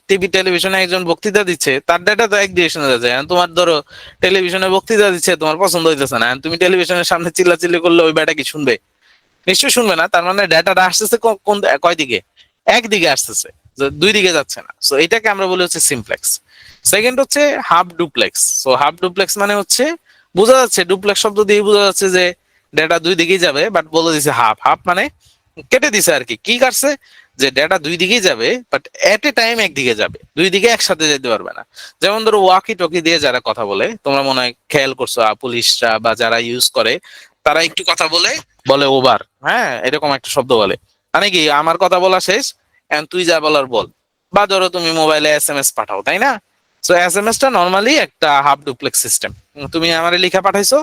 টিভি টেলিভিশনে একজন বক্তৃতা দিচ্ছে, তার ডেটা তো এক ডিরেকশনে যাচ্ছে। তোমার ধরো টেলিভিশনে বক্তৃতা দিচ্ছে, তোমার পছন্দ হইতেছে না, তুমি টেলিভিশনের সামনে চিল্লাচিল্লি করলে ওই ব্যাটা কি শুনবে? নিশ্চয়ই শুনবে না। তার মানে ডেটাটা আসতেছে কোন কয় দিকে, একদিকে আসতেছে, দুই দিকে যাচ্ছে না। সো এটাকে আমরা বলি হচ্ছে সিমপ্লেক্স। সেকেন্ড হচ্ছে half duplex. So half duplex মানে হচ্ছে, বোঝা যাচ্ছে ডুপ্লেক্স শব্দ দিয়ে বোঝা যাচ্ছে যে ডেটা দুই দিকেই যাবে, বাট বলে দিছে হাফ। হাফ মানে কেটে দিছে আর কি। কি কাটছে, যে ডেটা দুই দিকেই যাবে, বাট এট এ টাইম একদিকে যাবে, দুই দিকে একসাথে যেতে পারবে না। যেমন ধরো ওয়াকি টকি দিয়ে যারা কথা বলে, তোমরা মনে হয় খেয়াল করছো, পুলিশরা বা যারা ইউজ করে, তারা একটু কথা বলে, বলে ওভার, হ্যাঁ এরকম একটা শব্দ বলে। মানে কি, আমার কথা বলা শেষ, এখন তুই যা বলার বল। বা ধরো তুমি মোবাইলে SMS পাঠাও, তাই না? সো SMS টা নর্মালি একটা হাফ ডুপ্লেক্স সিস্টেম। তুমি আমারে লিখা পাঠাইছো,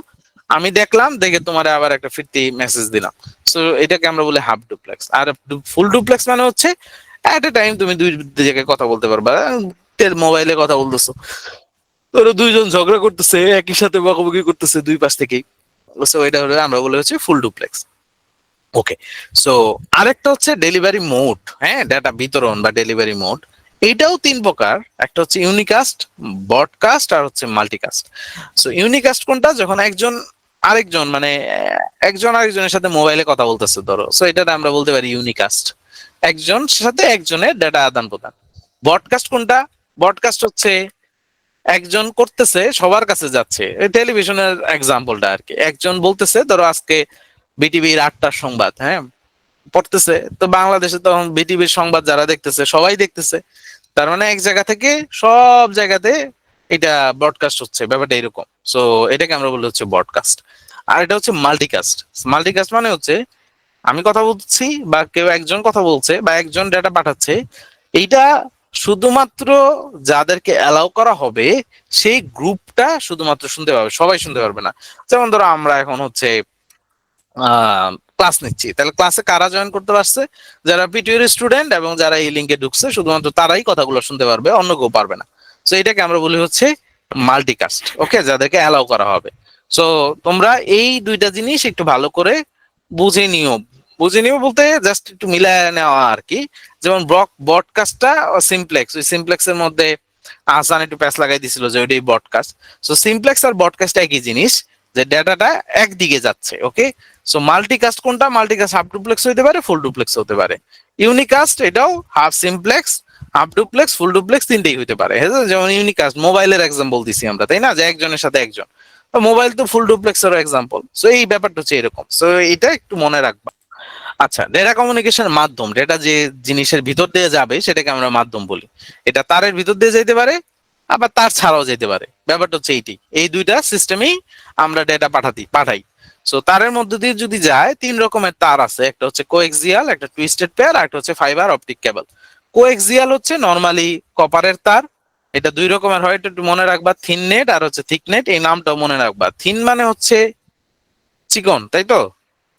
আমি দেখলাম, দেখে তোমার আবার একটা ফিরতি মেসেজ দিলাম। সো এটাকে আমরা বলি হাফ ডুপ্লেক্স। আর ফুল ডুপ্লেক্স মানে হচ্ছে এট এ টাইম তুমি দুই জায়গায় কথা বলতে পারবা। মোবাইলে কথা বলতেছো, ধরো দুইজন ঝগড়া করতেছে, একই সাথে বকাবকি করতেছে দুই পাশ থেকেই। সো এটা হলো আমরা বলে হচ্ছে ফুল ডুপ্লেক্স। ওকে। সো আরেকটা হচ্ছে ডেলিভারি মোড, হ্যাঁ ডাটা বিতরণ বা ডেলিভারি মোড। এটাও তিন প্রকার, একটা হচ্ছে ইউনিকাস্ট, ব্রডকাস্ট, আর হচ্ছে মাল্টিকাস্ট। সো ইউনিকাস্ট কোনটা, যখন একজন আরেকজন মানে একজন আরেকজনের সাথে মোবাইলে কথা বলতেছে ধরো, সো এটা আমরা বলতে পারি ইউনিকাস্ট, একজন সাথে একজনের ডাটা আদান প্রদান। ব্রডকাস্ট কোনটা, ব্রডকাস্ট হচ্ছে একজন করতেছে সবার কাছে যাচ্ছে, টেলিভিশনের এক্সাম্পলটা আর কি। একজন বলতেছে ধরো আজকে বিটিভির 8টার সংবাদ, হ্যাঁ পড়তেছে, তো বাংলাদেশে তখন বিটিভির সংবাদ যারা দেখতেছে সবাই দেখতেছে, তার মানে এক জায়গা থেকে সব জায়গাতে এটা ব্রডকাস্ট হচ্ছে, ব্যাপারটা এরকম। সো এটাকে আমরা বলি হচ্ছে ব্রডকাস্ট। আর এটা হচ্ছে মাল্টিকাস্ট। মাল্টিকাস্ট মানে হচ্ছে আমি কথা বলছি বা কেউ একজন কথা বলছে বা একজন ডেটা পাঠাচ্ছে, এইটা শুধুমাত্র যাদেরকে অ্যালাউ করা হবে সেই গ্রুপটা শুধুমাত্র শুনতে পাবে, সবাই শুনতে পারবে না। যেমন ধরো আমরা এখন হচ্ছে ক্লাস নিচ্ছি, তাহলে ক্লাসে কারা জয়েন করতে পারছে, যারা পিটিউর স্টুডেন্ট এবং যারা এই লিঙ্কে ঢুকছে, শুধুমাত্র তারাই কথাগুলো শুনতে পারবে, অন্য কেউ পারবে না। তো এটাকে আমরা বলি হচ্ছে মাল্টিকাস্ট, ওকে, যাদেরকে অ্যালাউ করা হবে। সো তোমরা এই দুইটা জিনিস একটু ভালো করে বুঝে নিও। বুঝে নিও বলতে জাস্ট একটু মিলায় নেওয়া আর কি। যেমন ব্রডকাস্টটা সিমপ্লেক্স, ওই সিমপ্লেক্সের মধ্যে আহসান একটু প্যাচ লাগাই দিছিল যে ওইটাই ব্রডকাস্ট। সো সিমপ্লেক্স আর ব্রডকাস্ট একই জিনিস, যে ডেটাটা একদিকে যাচ্ছে, ওকে। সো মাল্টিকাস্ট কোনটা, মাল্টিকাস্ট হাফ ডুপ্লেক্স হতে পারে, ফুল ডুপ্লেক্স হতে পারে। ইউনিকাস্ট এটাও half simplex, half duplex, full duplex তিনটেই হতে পারে। হ্যাঁ, যেমন ইউনিকাস্ট মোবাইলের এক্সাম্পল দিছি আমরা, তাই না, যে একজনের সাথে একজন, তো মোবাইল তো ফুল ডুপ্লেক্সের এক্সাম্পল। সো এই ব্যাপারটা হচ্ছে এরকম। সো এটা একটু মনে রাখবা। আচ্ছা, ডেটা কমিউনিকেশন মাধ্যম, ডেটা যে জিনিসের ভিতর দিয়ে যাবে সেটাকে আমরা মাধ্যম বলি। এটা তারের ভিতর দিয়ে যেতে পারে, আবার তার ছাড়াও যেতে পারে। ব্যাপারটা হচ্ছে এইটি, এই দুইটা সিস্টেমেই আমরা ডেটা পাঠাই। সো তারের মধ্যে দিয়ে যদি যায়, তিন রকমের তার আছে, একটা হচ্ছে কোএক্সিয়াল, একটা টুইস্টেড পেয়ার, আর একটা হচ্ছে ফাইবার অপটিক কেবল। কোএক্সিয়াল হচ্ছে নর্মালি কপারের তার, এটা দুই রকমের হয়, এটা একটু মনে রাখবা, থিন নেট আর হচ্ছে থিক নেট। এই নামটাও মনে রাখবা, থিন মানে হচ্ছে চিকন, তাই তো,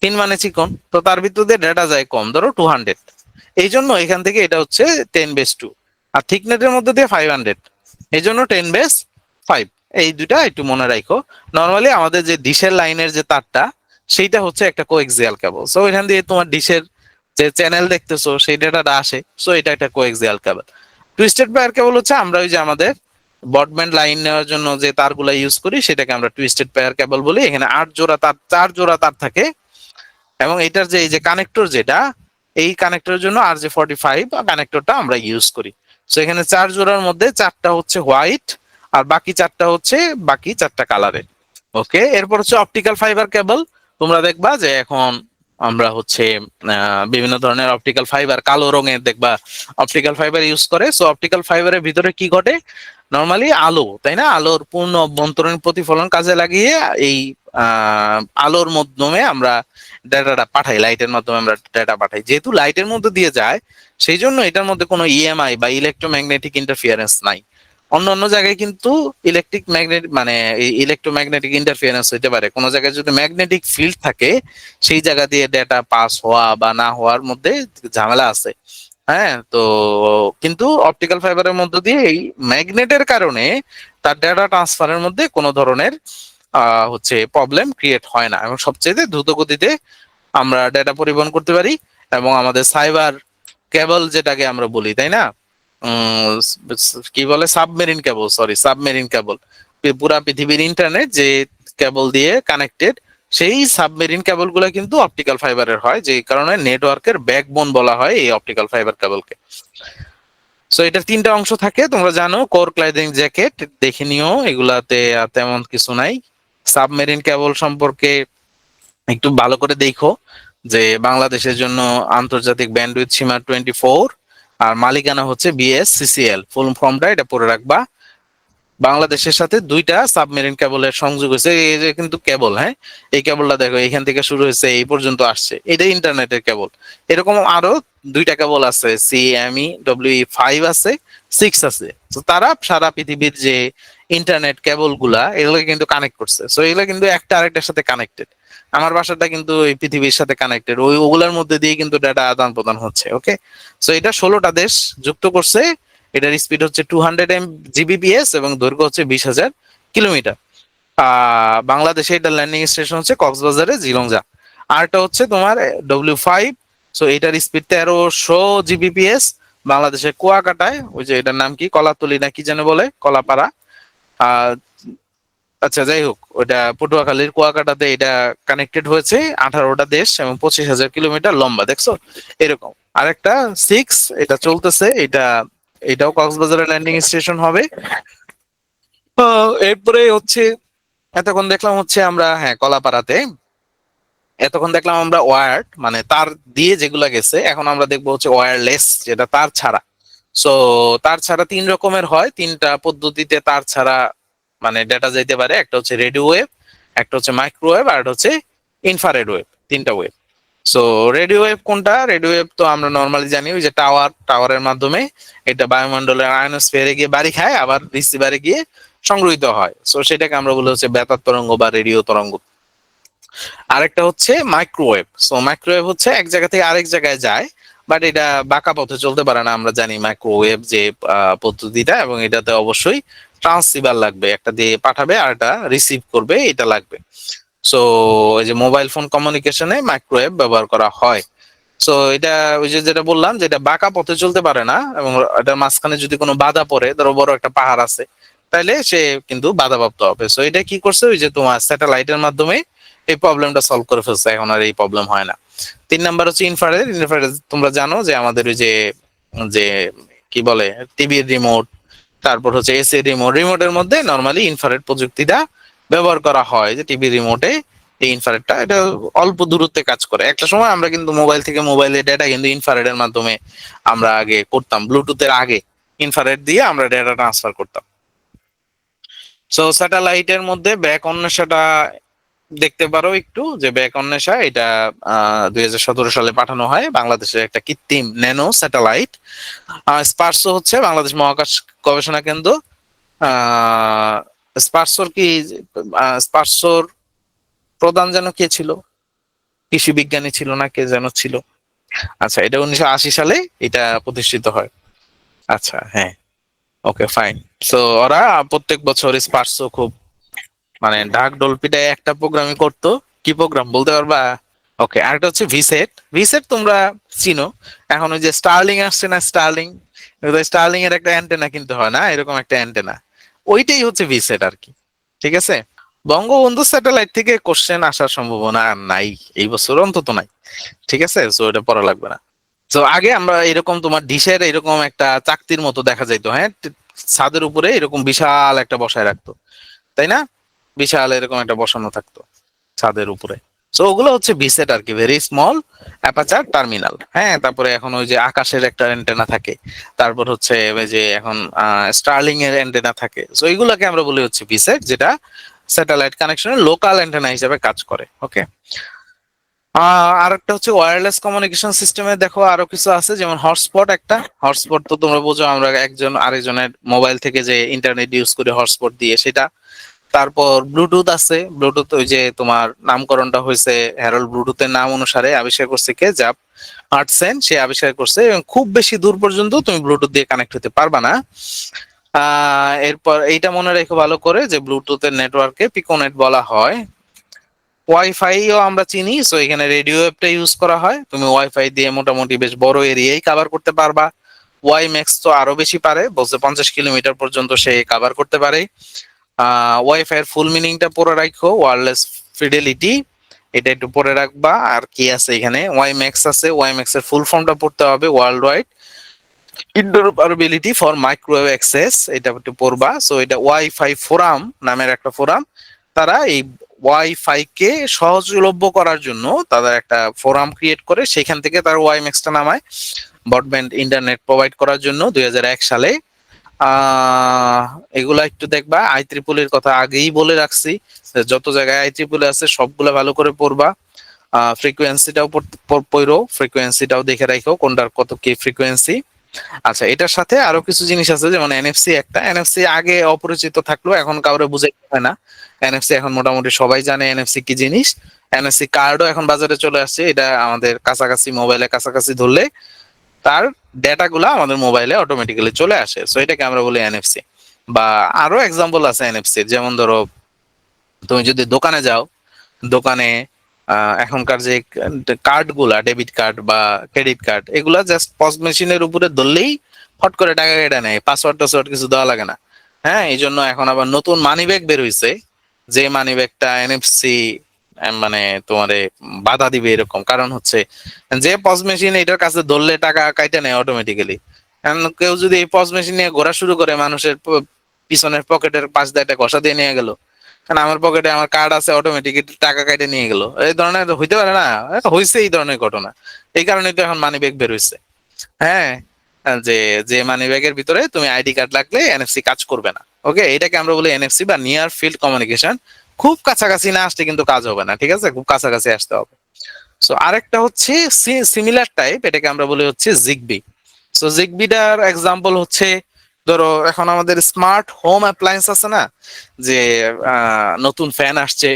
তিন মানে চিকন, তো তার ভিতর দিয়ে ডেটা যায় কম, ধরো 200, এই জন্য এখান থেকে এটা হচ্ছে 10^2। আর থিকনেটের মধ্যে দিয়ে 500, এই জন্য 10^5। এই দুইটা একটু মনে রাখো। নর্মালি আমাদের যে ডিশের লাইনের যে তারটা, সেইটা হচ্ছে একটা কোএক্সিয়াল কেবল। সো এখান দিয়ে তোমার ডিশের যে চ্যানেল দেখতেছো সেই ডেটাটা আসে, সো এটা একটা coaxial cable. Twisted pair cable হচ্ছে আমরা ওই যে আমাদের ব্রডব্যান্ড লাইন নেওয়ার জন্য যে তারগুলা ইউজ করি, সেটাকে আমরা টুইস্টেড পেয়ার কেবল বলি। এখানে 8 জোড়া তার, 4 জোড়া তার থাকে, এবং এটার যে এই যে কানেক্টর যেটা, এই কানেক্টরের জন্য RJ45 কানেক্টরটা আমরা ইউজ করি। সো এখানে 4 জোড়ার মধ্যে 4টা হচ্ছে হোয়াইট, আর বাকি 4টা হচ্ছে বাকি 4টা কালারের। ওকে, এরপর হচ্ছে অপটিক্যাল ফাইবার কেবল। তোমরা দেখবা যে এখন আমরা হচ্ছে বিভিন্ন ধরনের অপটিক্যাল ফাইবার, কালো রঙের দেখবা অপটিক্যাল ফাইবার ইউজ করে। সো অপটিক্যাল ফাইবারের ভিতরে কি ঘটে, নর্মালি আলো, তাই না? আলোর পূর্ণ অভ্যন্তরীণ প্রতিফলন কাজে লাগিয়ে এই আলোর মাধ্যমে আমরা ডেটাটা পাঠাই, লাইটের মাধ্যমে আমরা ডেটা পাঠাই। যেহেতু লাইটের মধ্যে দিয়ে যায়, সেই জন্য এটার মধ্যে কোনো ইএমআই বা ইলেকট্রোম্যাগনেটিক ইন্টারফিয়ারেন্স নাই। অন্য অন্য জায়গায় কিন্তু ইলেকট্রিক ম্যাগনেট মানে ইলেকট্রোম্যাগনেটিক ইন্টারফিয়ারেন্স হইতে পারে। কোনো জায়গায় যদি ম্যাগনেটিক ফিল্ড থাকে, সেই জায়গা দিয়ে ডেটা পাস হওয়া বা না হওয়ার মধ্যে ঝামেলা আছে। হ্যাঁ, তো কিন্তু অপটিক্যাল ফাইবারের মধ্য দিয়ে এই ম্যাগনেটের কারণে তার ডেটা ট্রান্সফারের মধ্যে কোনো ধরনের হচ্ছে প্রবলেম ক্রিয়েট হয় না, এবং সবচেয়ে দ্রুত গতিতে আমরা ডেটা পরিবহন করতে পারি। এবং আমাদের সাইবার কেবল যেটাকে আমরা বলি, তাই না? উম, কি বলে, submarine cable, sorry submarine cable, পুরা পৃথিবীর ইন্টারনেট যে কেবল দিয়ে কানেক্টেড, সেই সাবমেরিন কেবল গুলা কিন্তু অপটিক্যাল ফাইবারের হয়, যে কারণে নেটওয়ার্কের ব্যাকবোন বলা হয় এই অপটিক্যাল ফাইবার কেবলকে। সো এটার তিনটা অংশ থাকে, তোমরা জানো। কোর ক্লাইডিং জ্যাকেট দেখে নিও, এগুলাতে তেমন কিছু নাই। সাবমেরিন কেবল সম্পর্কে একটু ভালো করে দেখো, যে বাংলাদেশের জন্য আন্তর্জাতিক ব্যান্ডউইথ সীমা 24, আর মালিকানা হচ্ছে বিএসসিসিএল, ফুল ফর্মটা এটা পড়ে রাখবা। বাংলাদেশের সাথে দুইটা সাবমেরিন কেবলের সংযোগ হয়েছে, এই যে কিন্তু কেবল, হ্যাঁ, এই কেবলটা দেখো এখান থেকে শুরু হয়েছে এই পর্যন্ত আসছে, এটা ইন্টারনেটের কেবল। এরকম আরো দুইটা কেবল আছে, CME-WE5 আছে, 6 আছে। তো তারা সারা পৃথিবীর যে ইন্টারনেট কেবল গুলা, এগুলো কিন্তু কানেক্ট করছে। সো এগুলো কিন্তু একটা আরেকটার সাথে কানেক্টেড। আমার বাসাটা কিন্তু এই পৃথিবীর সাথে কানেক্টেড, ওগুলোর মধ্যে দিয়ে কিন্তু ডাটা আদান প্রদান হচ্ছে। ওকে, সো এটা 16টা দেশ যুক্ত করছে। এটার স্পিড হচ্ছে 200 Mbps এবং দৈর্ঘ্য হচ্ছে 20,000 কিলোমিটার। বাংলাদেশে এটা ল্যান্ডিং স্টেশন হচ্ছে কক্সবাজারে জিলংজা। আরটা হচ্ছে তোমার W5। সো এটার স্পিড 1300 Gbps। বাংলাদেশের কুয়াকাটায়, ওই যে এটার নাম কি, কলাতলি না কি যেন বলে, কলাপাড়া, আহ আচ্ছা যাই হোক, ওটা পটুয়াখালীর কুয়াকাটাতে এটা কানেক্টেড হয়েছে। 18টা দেশ এবং 25,000 কিলোমিটার লম্বা, দেখছো এরকম। আরেকটা 6, এটা চলতেছে, এটাও কক্সবাজারের ল্যান্ডিং স্টেশন হবে। এরপরে হচ্ছে এতক্ষণ দেখলাম হচ্ছে আমরা, হ্যাঁ, কলাপাড়াতে এতক্ষণ দেখলাম আমরা ওয়্যার্ড মানে তার দিয়ে যেগুলা গেছে। এখন আমরা দেখবো হচ্ছে ওয়্যারলেস, যেটা তার ছাড়া। সো তার ছাড়া তিন রকমের হয়, তিনটা পদ্ধতিতে তার ছাড়া মানে ডেটা যাইতে পারে। একটা হচ্ছে রেডিও ওয়েভ, একটা হচ্ছে মাইক্রোওয়েভ, আর একটা হচ্ছে ইনফ্রারেড ওয়েভ। তিনটা ওয়েভ। সো রেডিও ওয়েভ কোনটা? রেডিও ওয়েভ তো আমরা নর্মালি জানি, ওই যে টাওয়ারের মাধ্যমে এটা বায়ুমণ্ডলের আয়নোস্ফিয়ারে গিয়ে বাড়ি খায়, আবার রিসিভারে গিয়ে সংগৃহীত হয়। সো সেটাকে আমরা বলি হচ্ছে বেতার তরঙ্গ বা রেডিও তরঙ্গ। আরেকটা হচ্ছে মাইক্রোওয়েভ। সো মাইক্রোওয়েভ হচ্ছে এক জায়গা থেকে আরেক জায়গায় যায়, বাট এটা বাঁকা পথে চলতে পারে না, আমরা জানি মাইক্রোওয়েভ যে পদ্ধতিটা। এবং এটাতে অবশ্যই ট্রান্সসিভার লাগবে, একটা দিয়ে পাঠাবে আর একটা রিসিভ করবে, এটা লাগবে। সো এই যে মোবাইল ফোন কমিউনিকেশনে মাইক্রোওয়েভ ব্যবহার করা হয়। সো এটা ওই যে যেটা বললাম, যে এটা বাঁকা পথে চলতে পারে না, এবং এটার মাঝখানে যদি কোনো বাধা পড়ে, ধরো বড় একটা পাহাড় আছে, তাইলে সে কিন্তু বাধাপ্রাপ্ত হবে। সো এটা কি করছে, ওই যে তোমার স্যাটেলাইটের মাধ্যমে এই প্রবলেমটা সলভ করে ফেলছে, এখন আর এই প্রবলেম হয় না। 3 নাম্বার হচ্ছে ইনফ্রারেড। ইনফ্রারেড তোমরা জানো যে আমাদের ওই যে যে কি বলে, টিভির রিমোট, তারপর হচ্ছে এসি রিমোটের মধ্যে নর্মালি ইনফ্রারেড প্রযুক্তিটা ব্যবহার করা হয়, যে টিভি রিমোটে এই ইনফ্রারেডটা এটা অল্প দূরত্বে কাজ করে। একটা সময় আমরা কিন্তু মোবাইল থেকে মোবাইলের ডেটা কিন্তু ইনফ্রারেডের মাধ্যমে আমরা আগে করতাম, ব্লুটুথের আগে ইনফ্রারেড দিয়ে আমরা ডেটা ট্রান্সফার করতাম। সো স্যাটেলাইটের মধ্যে ব্যাক অন্বেষাটা দেখতে পারো একটু, যে ব্যাক অন্বেষা এটা 2017 সালে পাঠানো হয় বাংলাদেশের একটা কৃত্রিম ন্যানো স্যাটেলাইট। স্পারসো হচ্ছে বাংলাদেশ মহাকাশ গবেষণা কেন্দ্র। আহ স্পারসোর কি, স্পারসোর প্রধান যেন কে ছিল, কৃষি বিজ্ঞানী ছিল না কে যেন ছিল। আচ্ছা, এটা 1980 সালে এটা প্রতিষ্ঠিত হয়। আচ্ছা, হ্যাঁ, ওকে ফাইন। তো ওরা প্রত্যেক বছর স্পারসো খুব মানে ঢাক ঢোল পিটায় একটা প্রোগ্রামই করতো। কি প্রোগ্রাম বলতে পারবা? ওকে, আরেকটা হচ্ছে ভিসেট। ভিসেট তোমরা চিনো। এখন ওই যে স্টারলিং আসছে না, স্টারলিং, স্টারলিং এর একটা অ্যান্টেনা কিনতে হয় না, এরকম একটা অ্যান্টেনা, ওইটাই হচ্ছে ভিসেট আর কি। ঠিক আছে, বঙ্গবন্ধু স্যাটেলাইট থেকে কোশ্চেন আসার সম্ভাবনা আর নাই, এই বছর অন্তত নাই। ঠিক আছে, সো এটা পড়া লাগবে না। তো আগে আমরা এরকম তোমার ডিশের এরকম একটা চাকতির মতো দেখা যাইতো, হ্যাঁ, ছাদের উপরে এরকম বিশাল একটা বসায় রাখতো, তাই না? বিশাল এরকম একটা বসানো থাকতো ছাদের উপরে। সো ওগুলো হচ্ছে ভিসেট আর কি, ভেরি স্মল অ্যাপাচার টার্মিনাল। হ্যাঁ, তারপরে এখন ওই যে আকাশের একটা অ্যান্টেনা থাকে, তারপর হচ্ছে ওই যে এখন স্টার্লিং এর অ্যান্টেনা থাকে। সো এইগুলোকে আমরা বলি হচ্ছে ভিসেট, যেটা স্যাটেলাইট কানেকশনের লোকাল অ্যান্টেনা হিসেবে কাজ করে। ওকে, আর একটা হচ্ছে ওয়্যারলেস কমিউনিকেশন সিস্টেমে দেখো আরো কিছু আছে, যেমন হটস্পট। একটা হটস্পট তো তোমরা বুঝো, আমরা একজন আরেকজনের মোবাইল থেকে যে ইন্টারনেট ইউজ করি হটস্পট দিয়ে, সেটা। তারপর ব্লুটুথ আছে। ব্লুটুথ ওই যে তোমার নামকরণটা হয়েছে হ্যারল্ড ব্লুটুথের নাম অনুসারে, আবিষ্কার করছে কে? জাপ হার্টসেন, সে আবিষ্কার করছে। এবং খুব বেশি দূর পর্যন্ত তুমি ব্লুটুথ দিয়ে কানেক্ট হতে পারবা না। এরপর এইটা মনে রেখো ভালো করে, যে ব্লুটুথের নেটওয়ার্কে পিকোনেট বলা হয়। ওয়াইফাইও আমরা চিনি, সো এখানে রেডিও অ্যাপটা ইউজ করা হয়। তুমি ওয়াইফাই দিয়ে মোটামুটি বেশ বড় এরিয়াই কভার করতে পারবা। ওয়াই ম্যাক্স তো আরো বেশি পারে, বলছে 50 কিলোমিটার পর্যন্ত সে কভার করতে পারে। ওয়াইফাই এর ফুল মিনিংটা পড়ে রাখো, ওয়্যারলেস ফিডেলিটি, এটা একটু পড়ে রাখবা। আর কি আছে এখানে? ওয়াই ম্যাক্স আছে, ওয়াই ম্যাক্স এর ফুল ফর্মটা পড়তে হবে, world wide interoperability for microwave access, এটা একটু পড়বা। সো এটা ওয়াইফাই ফোরাম নামের একটা ফোরাম, তারা এই ওয়াইফাই কে সহজলভ্য করার জন্য তাদের একটা ফোরাম ক্রিয়েট করে, সেখান থেকে তারা ওয়াই ম্যাক্সটা নামায় ব্রডব্যান্ড ইন্টারনেট প্রোভাইড করার জন্য 2001 সালে। আহ এগুলা একটু দেখবা। IEEE কথা আগেই বলে রাখছি, যত জায়গায় IEEE আছে সবগুলা ভালো করে পড়বা। ফ্রিকোয়েন্সিটাও পড়ো, ফ্রিকোয়েন্সিটাও দেখে রাখো কোনটার কত কি ফ্রিকোয়েন্সি। আচ্ছা, এটার সাথে আরো কিছু জিনিস আছে, যেমন এনএফসি। একটা এনএফসি আগে অপরিচিত থাকলো, এখন কাউরে বুঝাইতে হয় না। এনএফসি এখন মোটামুটি সবাই জানে এনএফসি কি জিনিস। এনএফসি কার্ডও এখন বাজারে চলে আসছে, এটা আমাদের কাছাকাছি মোবাইলে কাছাকাছি ধরলে তার ডেটা গুলা আমাদের মোবাইলে অটোমেটিক্যালি চলে আসে। সো এটাকে আমরা বলি এনএফসি। বা আরো এক্সাম্পল আছে এনএফসি, যেমন ধরো তুমি যদি দোকানে যাও, দোকানে এখনকার যে কার্ড গুলা, ডেবিট কার্ড বা ক্রেডিট কার্ড, এগুলা জাস্ট পজ মেশিনের উপরে ধরলেই ফট করে টাকা কেটে নেয়, পাসওয়ার্ড টাসওয়ার্ড কিছু দেওয়া লাগে না। হ্যাঁ, এই জন্য এখন আবার নতুন মানি ব্যাগ বের হইছে, যে মানি ব্যাগটা এনএফসি মানে তোমারে বাধা দিবে এরকম। কারণ হচ্ছে যে পজ মেশিন এটার কাছে ধরলে টাকা কাইটে নেয় অটোমেটিক্যালি। কেউ যদি এই পজ মেশিন নিয়ে ঘোরা শুরু করে, মানুষের পিছনের পকেটের পাশ দিয়ে একটা ঘষা দিয়ে নিয়ে গেল, কারণ আমার পকেটে আমার কার্ড আছে, অটোমেটিক টাকা কেটে নিয়ে গেল, এই ধরনের হইতে পারে না? হয়েছে এই ধরনের ঘটনা। এই কারণে তো এখন মানি ব্যাগ বের হয়েছে। হ্যাঁ, যে যে মানি ব্যাগের ভিতরে তুমি আইডি কার্ড লাগলে এনএফসি কাজ করবে না। ওকে, এটাকে আমরা বলি এনএফসি বা নিয়ার ফিল্ড কমিউনিকেশন। খুব কাছাকাছি না আসলে কিন্তু কাজ হবে না, ঠিক আছে? খুব কাছাকাছি আসতে হবে। সো আরেকটা হচ্ছে সিমিলার টাইপ, এটাকে আমরা বলি হচ্ছে জিগবি। সো জিগবিটার এক্সাম্পল হচ্ছে, ধরো এখন আমাদের স্মার্ট হোম অ্যাপ্লায়েন্স আছে না, যে নতুন ফ্যান আসছে,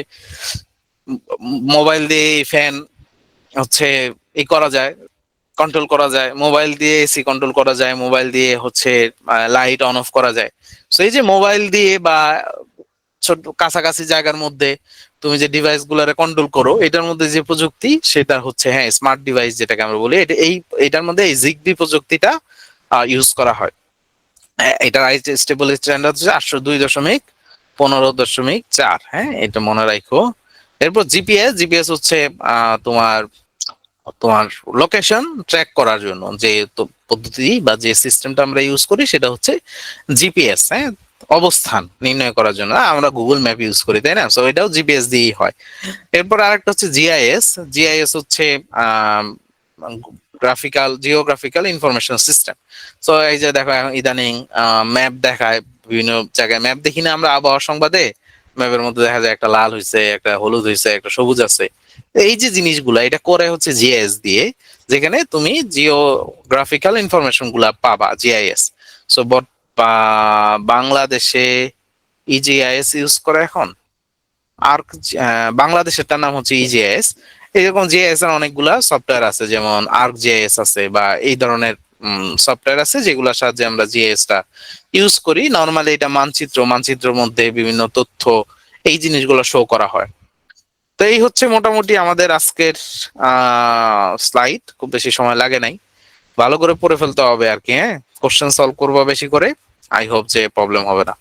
মোবাইল দিয়ে ফ্যান হচ্ছে ই করা যায়, কন্ট্রোল করা যায়, মোবাইল দিয়ে এসি কন্ট্রোল করা যায়, মোবাইল দিয়ে হচ্ছে লাইট অন অফ করা যায়। তো এই যে মোবাইল দিয়ে বা ছোট কাছাকাছি জায়গার মধ্যে তুমি যে ডিভাইস গুলারে কন্ট্রোল করো, এটার মধ্যে যে প্রযুক্তি, সেটা হচ্ছে হ্যাঁ স্মার্ট ডিভাইস, যেটাকে আমরা বলি। এটা এটার মধ্যে এই জিগবি প্রযুক্তিটা ইউজ করা হয়। এটার স্টেবল স্ট্যান্ডার্ড হচ্ছে 802.15.4। হ্যাঁ, এটা মনে রাখো। এরপর জিপিএস। জিপিএস হচ্ছে তোমার তোমার লোকেশন ট্র্যাক করার জন্য যে পদ্ধতি বা যে সিস্টেমটা আমরা ইউজ করি, সেটা হচ্ছে জিপিএস। হ্যাঁ, অবস্থান নির্ণয় করার জন্য আমরা গুগল ম্যাপ ইউজ করি, তাই না? সো এটাও জিপিএস দিয়েই হয়। এরপর আরেকটা হচ্ছে জিআইএস। জিআইএস হচ্ছে জিওগ্রাফিক্যাল ইনফরমেশন সিস্টেম। সো এই যে দেখো এখন ইদানিং ম্যাপ দেখায়, বিভিন্ন জায়গায় ম্যাপ দেখি না আমরা আবহাওয়া সংবাদে, ম্যাপের মধ্যে দেখা যায় একটা লাল হয়েছে, একটা হলুদ হয়েছে, একটা সবুজ আছে। এই যে জিনিসগুলা এটা করে হচ্ছে জিআইএস দিয়ে, যেখানে তুমি জিওগ্রাফিক্যাল ইনফরমেশন গুলা পাবা, জিআইএস। সো বাংলাদেশে ইজিআইএস ইউজ করে এখন। আর বাংলাদেশেরটার নাম হচ্ছে ইজিআইএস। এরকম জিআইএস এর অনেকগুলা সফটওয়্যার আছে, যেমন আর্ক জিআইএস আছে, বা এই ধরনের সফটওয়্যার আছে যেগুলোর সাহায্যে আমরা জিআইএস টা ইউজ করি। নর্মালি এটা মানচিত্রের মধ্যে বিভিন্ন তথ্য, এই জিনিসগুলো শো করা হয়। তো এই হচ্ছে মোটামুটি আমাদের আজকের স্লাইড। খুব বেশি সময় লাগে নাই, ভালো করে পড়ে ফেলতে হবে আর কি। হ্যাঁ, কোশ্চেন সলভ করবো বেশি করে। আই হোপ যে প্রবলেম হবে না।